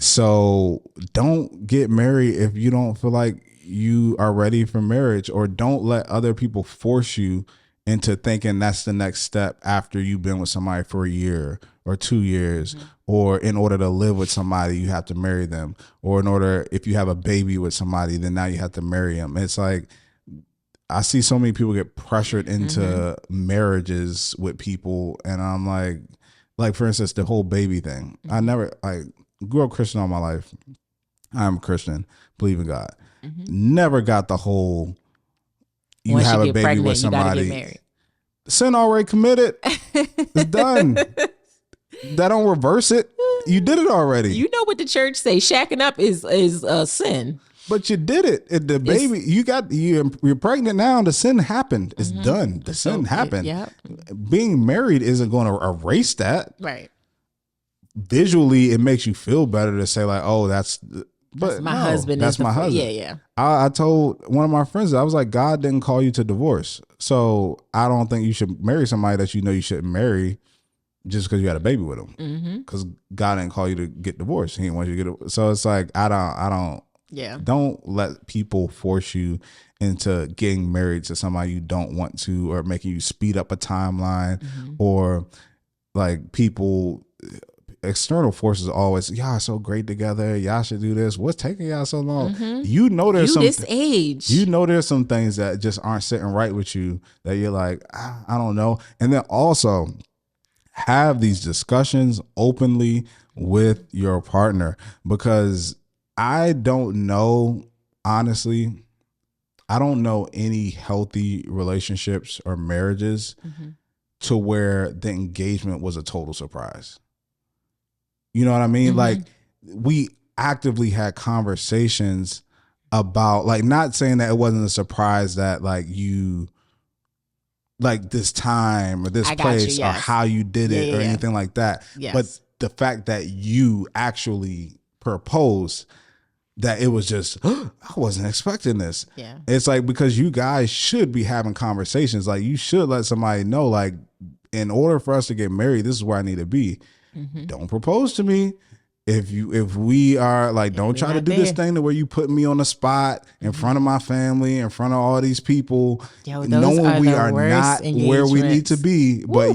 A: So don't get married if you don't feel like you are ready for marriage, or don't let other people force you into thinking that's the next step after you've been with somebody for a year or 2 years, or in order to live with somebody, you have to marry them, or if you have a baby with somebody, then now you have to marry them. It's like, I see so many people get pressured into marriages with people, and I'm like for instance, the whole baby thing. I never grew up Christian all my life. I'm a Christian, believe in God. Never got the whole you
B: once
A: have
B: you
A: a baby
B: pregnant,
A: with somebody.
B: You gotta get married.
A: Sin already committed. It's done. That don't reverse it. You did it already.
B: You know what the church say? Shacking up is a sin.
A: But you did it. The baby, you're pregnant now. The sin happened. It's done. The sin happened. Being married isn't going to erase that.
B: Right.
A: Visually, it makes you feel better to say like, oh, that's
B: my husband.
A: That's my husband.
B: Yeah.
A: I told one of my friends, I was like, God didn't call you to divorce. So I don't think you should marry somebody that you shouldn't marry just because you had a baby with him. Because God didn't call you to get divorced. He didn't want you to get. So it's like, I don't.
B: Yeah.
A: Don't let people force you into getting married to somebody you don't want to, or making you speed up a timeline, or like people, external forces always, y'all are so great together. Y'all should do this. What's taking y'all so long? There's
B: this age.
A: There's some things that just aren't sitting right with you that you're like, I don't know. And then also have these discussions openly with your partner, because I don't know, honestly, I don't know any healthy relationships or marriages to where the engagement was a total surprise. You know what I mean? Like, we actively had conversations about, like, not saying that it wasn't a surprise that like you, like this time or this place or how you did it or anything like that. But the fact that you actually proposed, that it was just, I wasn't expecting this. Yeah. It's like, because you guys should be having conversations. Like, you should let somebody know, like, in order for us to get married, this is where I need to be. Don't propose to me if we are like, don't try to do this thing to where you put me on the spot in front of my family, in front of all these people, knowing we are not where we need to be. But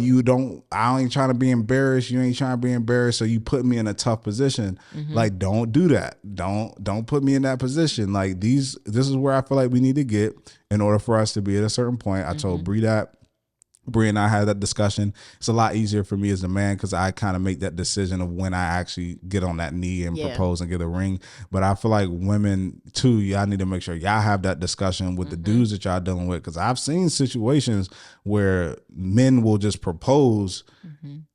A: I ain't trying to be embarrassed. You ain't trying to be embarrassed. So you put me in a tough position. Like, don't do that. Don't put me in that position. Like, this is where I feel like we need to get in order for us to be at a certain point. I told Bree that Bree and I had that discussion. It's a lot easier for me as a man because I kind of make that decision of when I actually get on that knee and propose and get a ring. But I feel like women too, y'all need to make sure y'all have that discussion with the dudes that y'all dealing with, because I've seen situations where men will just propose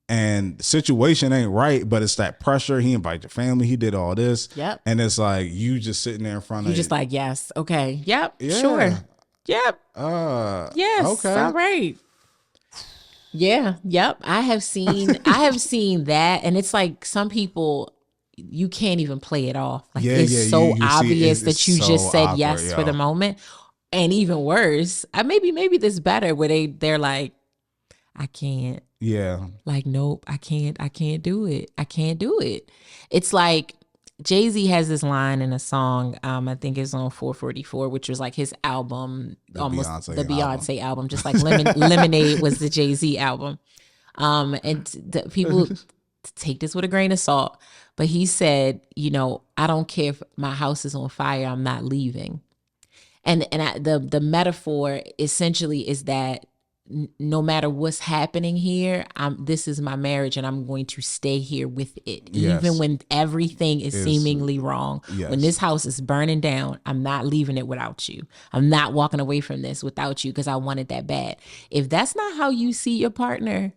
A: and the situation ain't right, but it's that pressure. He invited your family, he did all this, and it's like you just sitting there in front of
B: you, just like, yes, okay, yep, sure, yep, yes, okay, all right. Yeah, yep. I have seen that, and it's like some people, you can't even play it off. Like it's so obvious that you just said awkward, yes for the moment. And even worse, maybe this better where they're like, I can't.
A: Yeah.
B: Like, nope, I can't do it. I can't do it. It's like Jay-Z has this line in a song, I think it's on 444, which was like his album, the Beyonce album, just like Lemonade was the Jay-Z album. And the people take this with a grain of salt, but he said, I don't care if my house is on fire, I'm not leaving. And the metaphor essentially is that no matter what's happening here, this is my marriage and I'm going to stay here with it. Even when everything is seemingly wrong. Yes. When this house is burning down, I'm not leaving it without you. I'm not walking away from this without you because I want it that bad. If that's not how you see your partner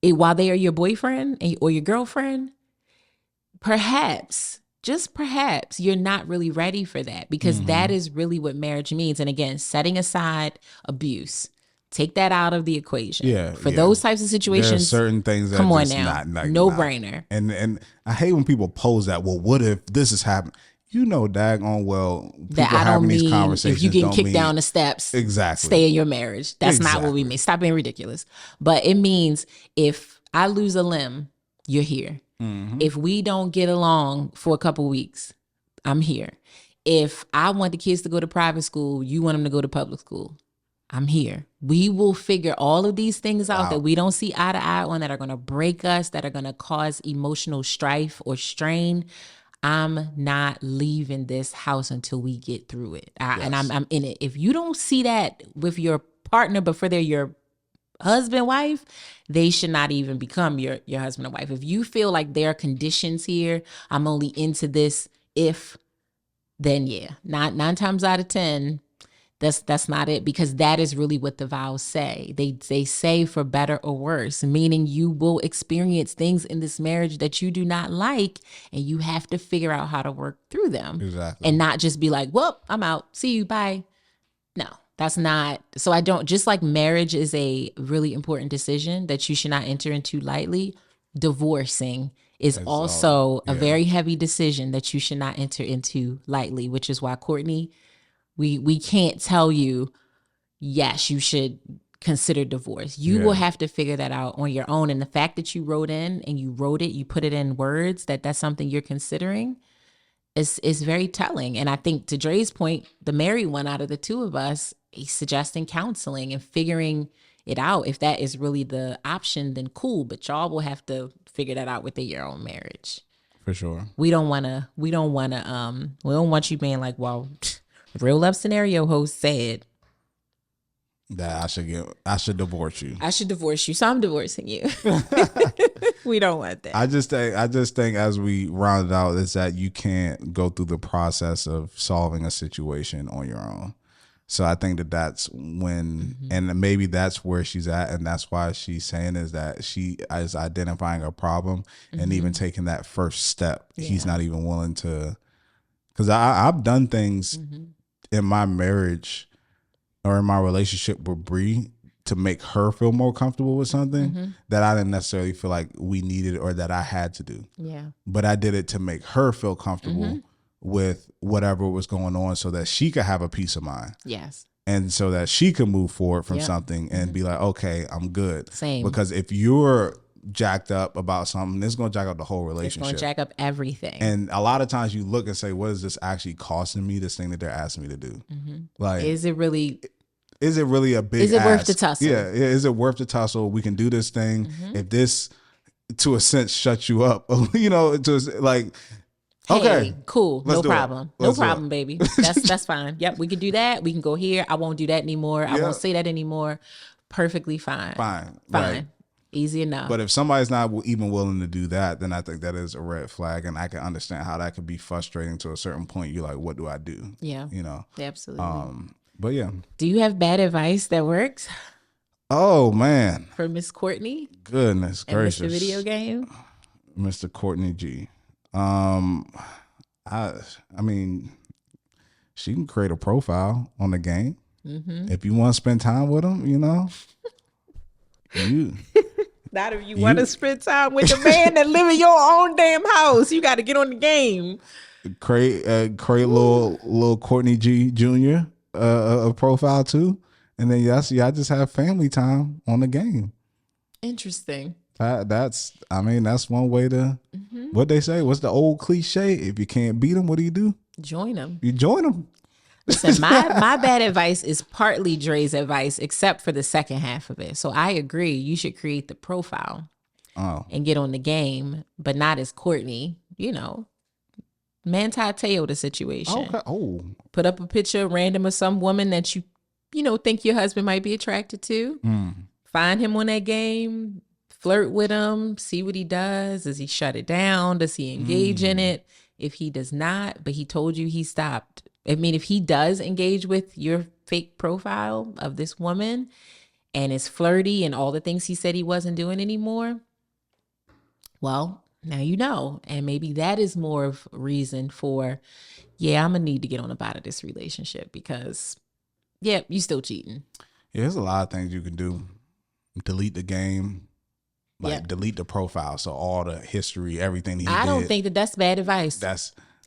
B: while they are your boyfriend or your girlfriend, perhaps, just perhaps, you're not really ready for that, because that is really what marriage means. And again, setting aside abuse. Take that out of the equation. For those types of situations,
A: there are certain things that
B: come on now, no brainer.
A: And I hate when people pose that. Well, what if this is happening? Daggone well,
B: that I don't mean if you get kicked down the steps, stay in your marriage. That's not what we mean. Stop being ridiculous. But it means if I lose a limb, you're here. If we don't get along for a couple weeks, I'm here. If I want the kids to go to private school, you want them to go to public school, I'm here. We will figure all of these things out that we don't see eye to eye on, that are going to break us, that are going to cause emotional strife or strain. I'm not leaving this house until we get through it. And I'm in it. If you don't see that with your partner before they're your husband, wife, they should not even become your husband or wife. If you feel like there are conditions here, I'm only into this then nine times out of 10, that's not it, because that is really what the vows say. They say for better or worse, meaning you will experience things in this marriage that you do not like, and you have to figure out how to work through them.
A: Exactly.
B: And not just be like, well, I'm out. See you. Bye. No, that's not. So I don't, just like marriage is a really important decision that you should not enter into lightly, divorcing is also a very heavy decision that you should not enter into lightly, which is why, Courtney, we can't tell you, yes, you should consider divorce. You will have to figure that out on your own. And the fact that you wrote in and you wrote it, you put it in words, that's something you're considering, is very telling. And I think, to Dre's point, the married one out of the two of us, he's suggesting counseling and figuring it out. If that is really the option, then cool. But y'all will have to figure that out within your own marriage.
A: For sure.
B: We don't want you being like, well, Real Love Scenario host said
A: that I should divorce you.
B: I should divorce you, so I'm divorcing you. We don't want that.
A: I just think as we round it out, is that you can't go through the process of solving a situation on your own. So I think that's when, and maybe that's where she's at, and that's why she's saying is that she is identifying a problem and even taking that first step. He's not even willing to, because I've done things in my marriage or in my relationship with Bree to make her feel more comfortable with something that I didn't necessarily feel like we needed or that I had to do. Yeah. But I did it to make her feel comfortable with whatever was going on, so that she could have a peace of mind. Yes. And so that she could move forward from something and be like, okay, I'm good. Same. Because if you're jacked up about something, it's going to jack up the whole relationship.
B: It's going to jack up everything.
A: And a lot of times you look and say, what is this actually costing me, this thing that they're asking me to do? Like,
B: is it really
A: a big
B: Is it worth the tussle?
A: Yeah. Is it worth the tussle? We can do this thing. If this, to a sense, shuts you up, like, okay,
B: hey, cool, no problem, no problem, baby. That's fine. Yep, we can do that. We can go here. I won't do that anymore. I won't say that anymore. perfectly fine.
A: Fine.
B: Right. Easy enough.
A: But if somebody's not even willing to do that, then I think that is a red flag, and I can understand how that could be frustrating to a certain point. You're like, what do I do?
B: Yeah.
A: You know.
B: Absolutely.
A: But yeah.
B: Do you have bad advice that works?
A: Oh man.
B: For Miss Courtney?
A: Goodness gracious.
B: And Mr. Video Game?
A: Mr. Courtney G. I mean, she can create a profile on the game. Mm-hmm. If you want to spend time with him, you know.
B: Not if you want to spend time with the man that live in your own damn house. You got to get on the game.
A: Create little Courtney G Jr. A profile too, and then y'all just have family time on the game. Interesting. That's one way to. Mm-hmm. What they say? What's the old cliche? If you can't beat them, what do? Join them. You join them.
B: Listen, my bad advice is partly Dre's advice, except for the second half of it. So I agree. You should create the profile and get on the game, but not as Courtney. You know, Manti the situation. Okay. Oh. Put up a picture random of some woman that you think your husband might be attracted to. Find him on that game. Flirt with him. See what he does. Does he shut it down? Does he engage in it? If he does not, but he told you he stopped. I mean, if he does engage with your fake profile of this woman and is flirty and all the things he said he wasn't doing anymore, well, now you know. And maybe that is more of a reason for, I'm going to need to get on up out of this relationship because, you still cheating.
A: Yeah, there's a lot of things you can do. Delete the game. Delete the profile. So all the history, everything he did.
B: I don't think that's bad advice.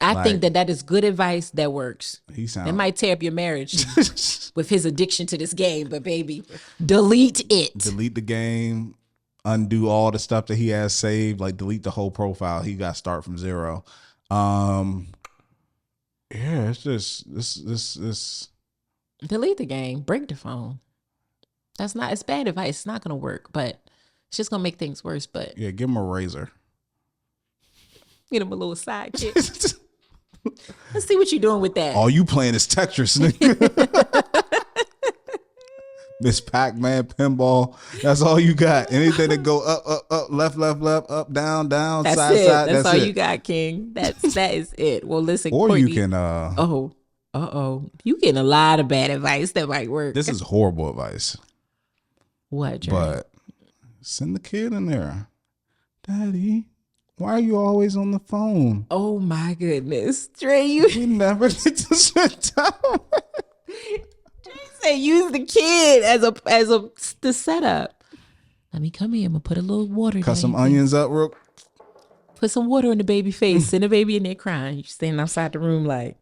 B: I think that is good advice that works. It might tear up your marriage with his addiction to this game, but baby, delete it.
A: Delete the game, undo all the stuff that he has saved, like delete the whole profile. He got to start from zero. It's just this.
B: Delete the game, break the phone. It's bad advice. It's not going to work, but it's just going to make things worse. But
A: yeah, give him a razor.
B: Get him a little sidekick. Let's see what you're doing with that.
A: All you playing is Tetris, nigga. Miss Pac-Man, pinball. That's all you got. Anything that go up, left, up, down,
B: that's
A: side,
B: it.
A: side.
B: That's all you got, King. That is it. Well, listen,
A: or
B: Courtney,
A: you can.
B: You getting a lot of bad advice that might work.
A: This is horrible advice.
B: What, Dre?
A: But send the kid in there, Daddy. Why are you always on the phone?
B: Oh my goodness, Dre,
A: we never get to spend time.
B: Dre said use the kid as the setup. Let me come here. I'm gonna put a little water.
A: Cut some onions up real.
B: Put some water in the baby face. Send the baby in there crying. You standing outside the room like,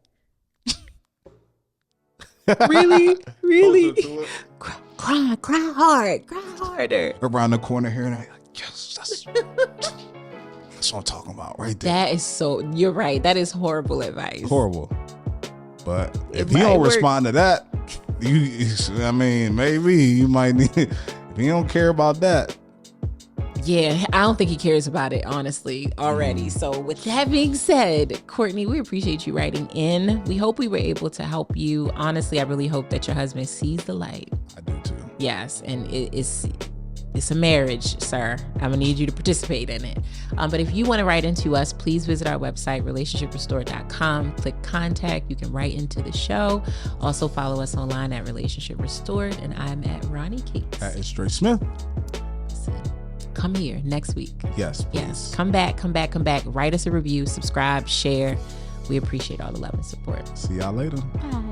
B: really? Cry hard, cry harder.
A: Around the corner here, and I'm like, yes, that's what I'm talking about right there.
B: That is you're right. That is horrible advice.
A: Horrible. But if he don't respond to that, maybe you might need, if he don't care about that.
B: Yeah, I don't think he cares about it, honestly, already. So with that being said, Courtney, we appreciate you writing in. We hope we were able to help you. Honestly, I really hope that your husband sees the light.
A: I do too.
B: Yes, and it's a marriage, sir. I'm gonna need you to participate in it. But if you want to write into us, please visit our website, relationshiprestored.com. Click contact. You can write into the show. Also follow us online at Relationship Restored, and I'm at Ronnie Cates.
A: That is Dre Smith.
B: Come here next week.
A: Yes, please.
B: Yes. Come back. Write us a review, subscribe, share. We appreciate all the love and support.
A: See y'all later.
B: Bye.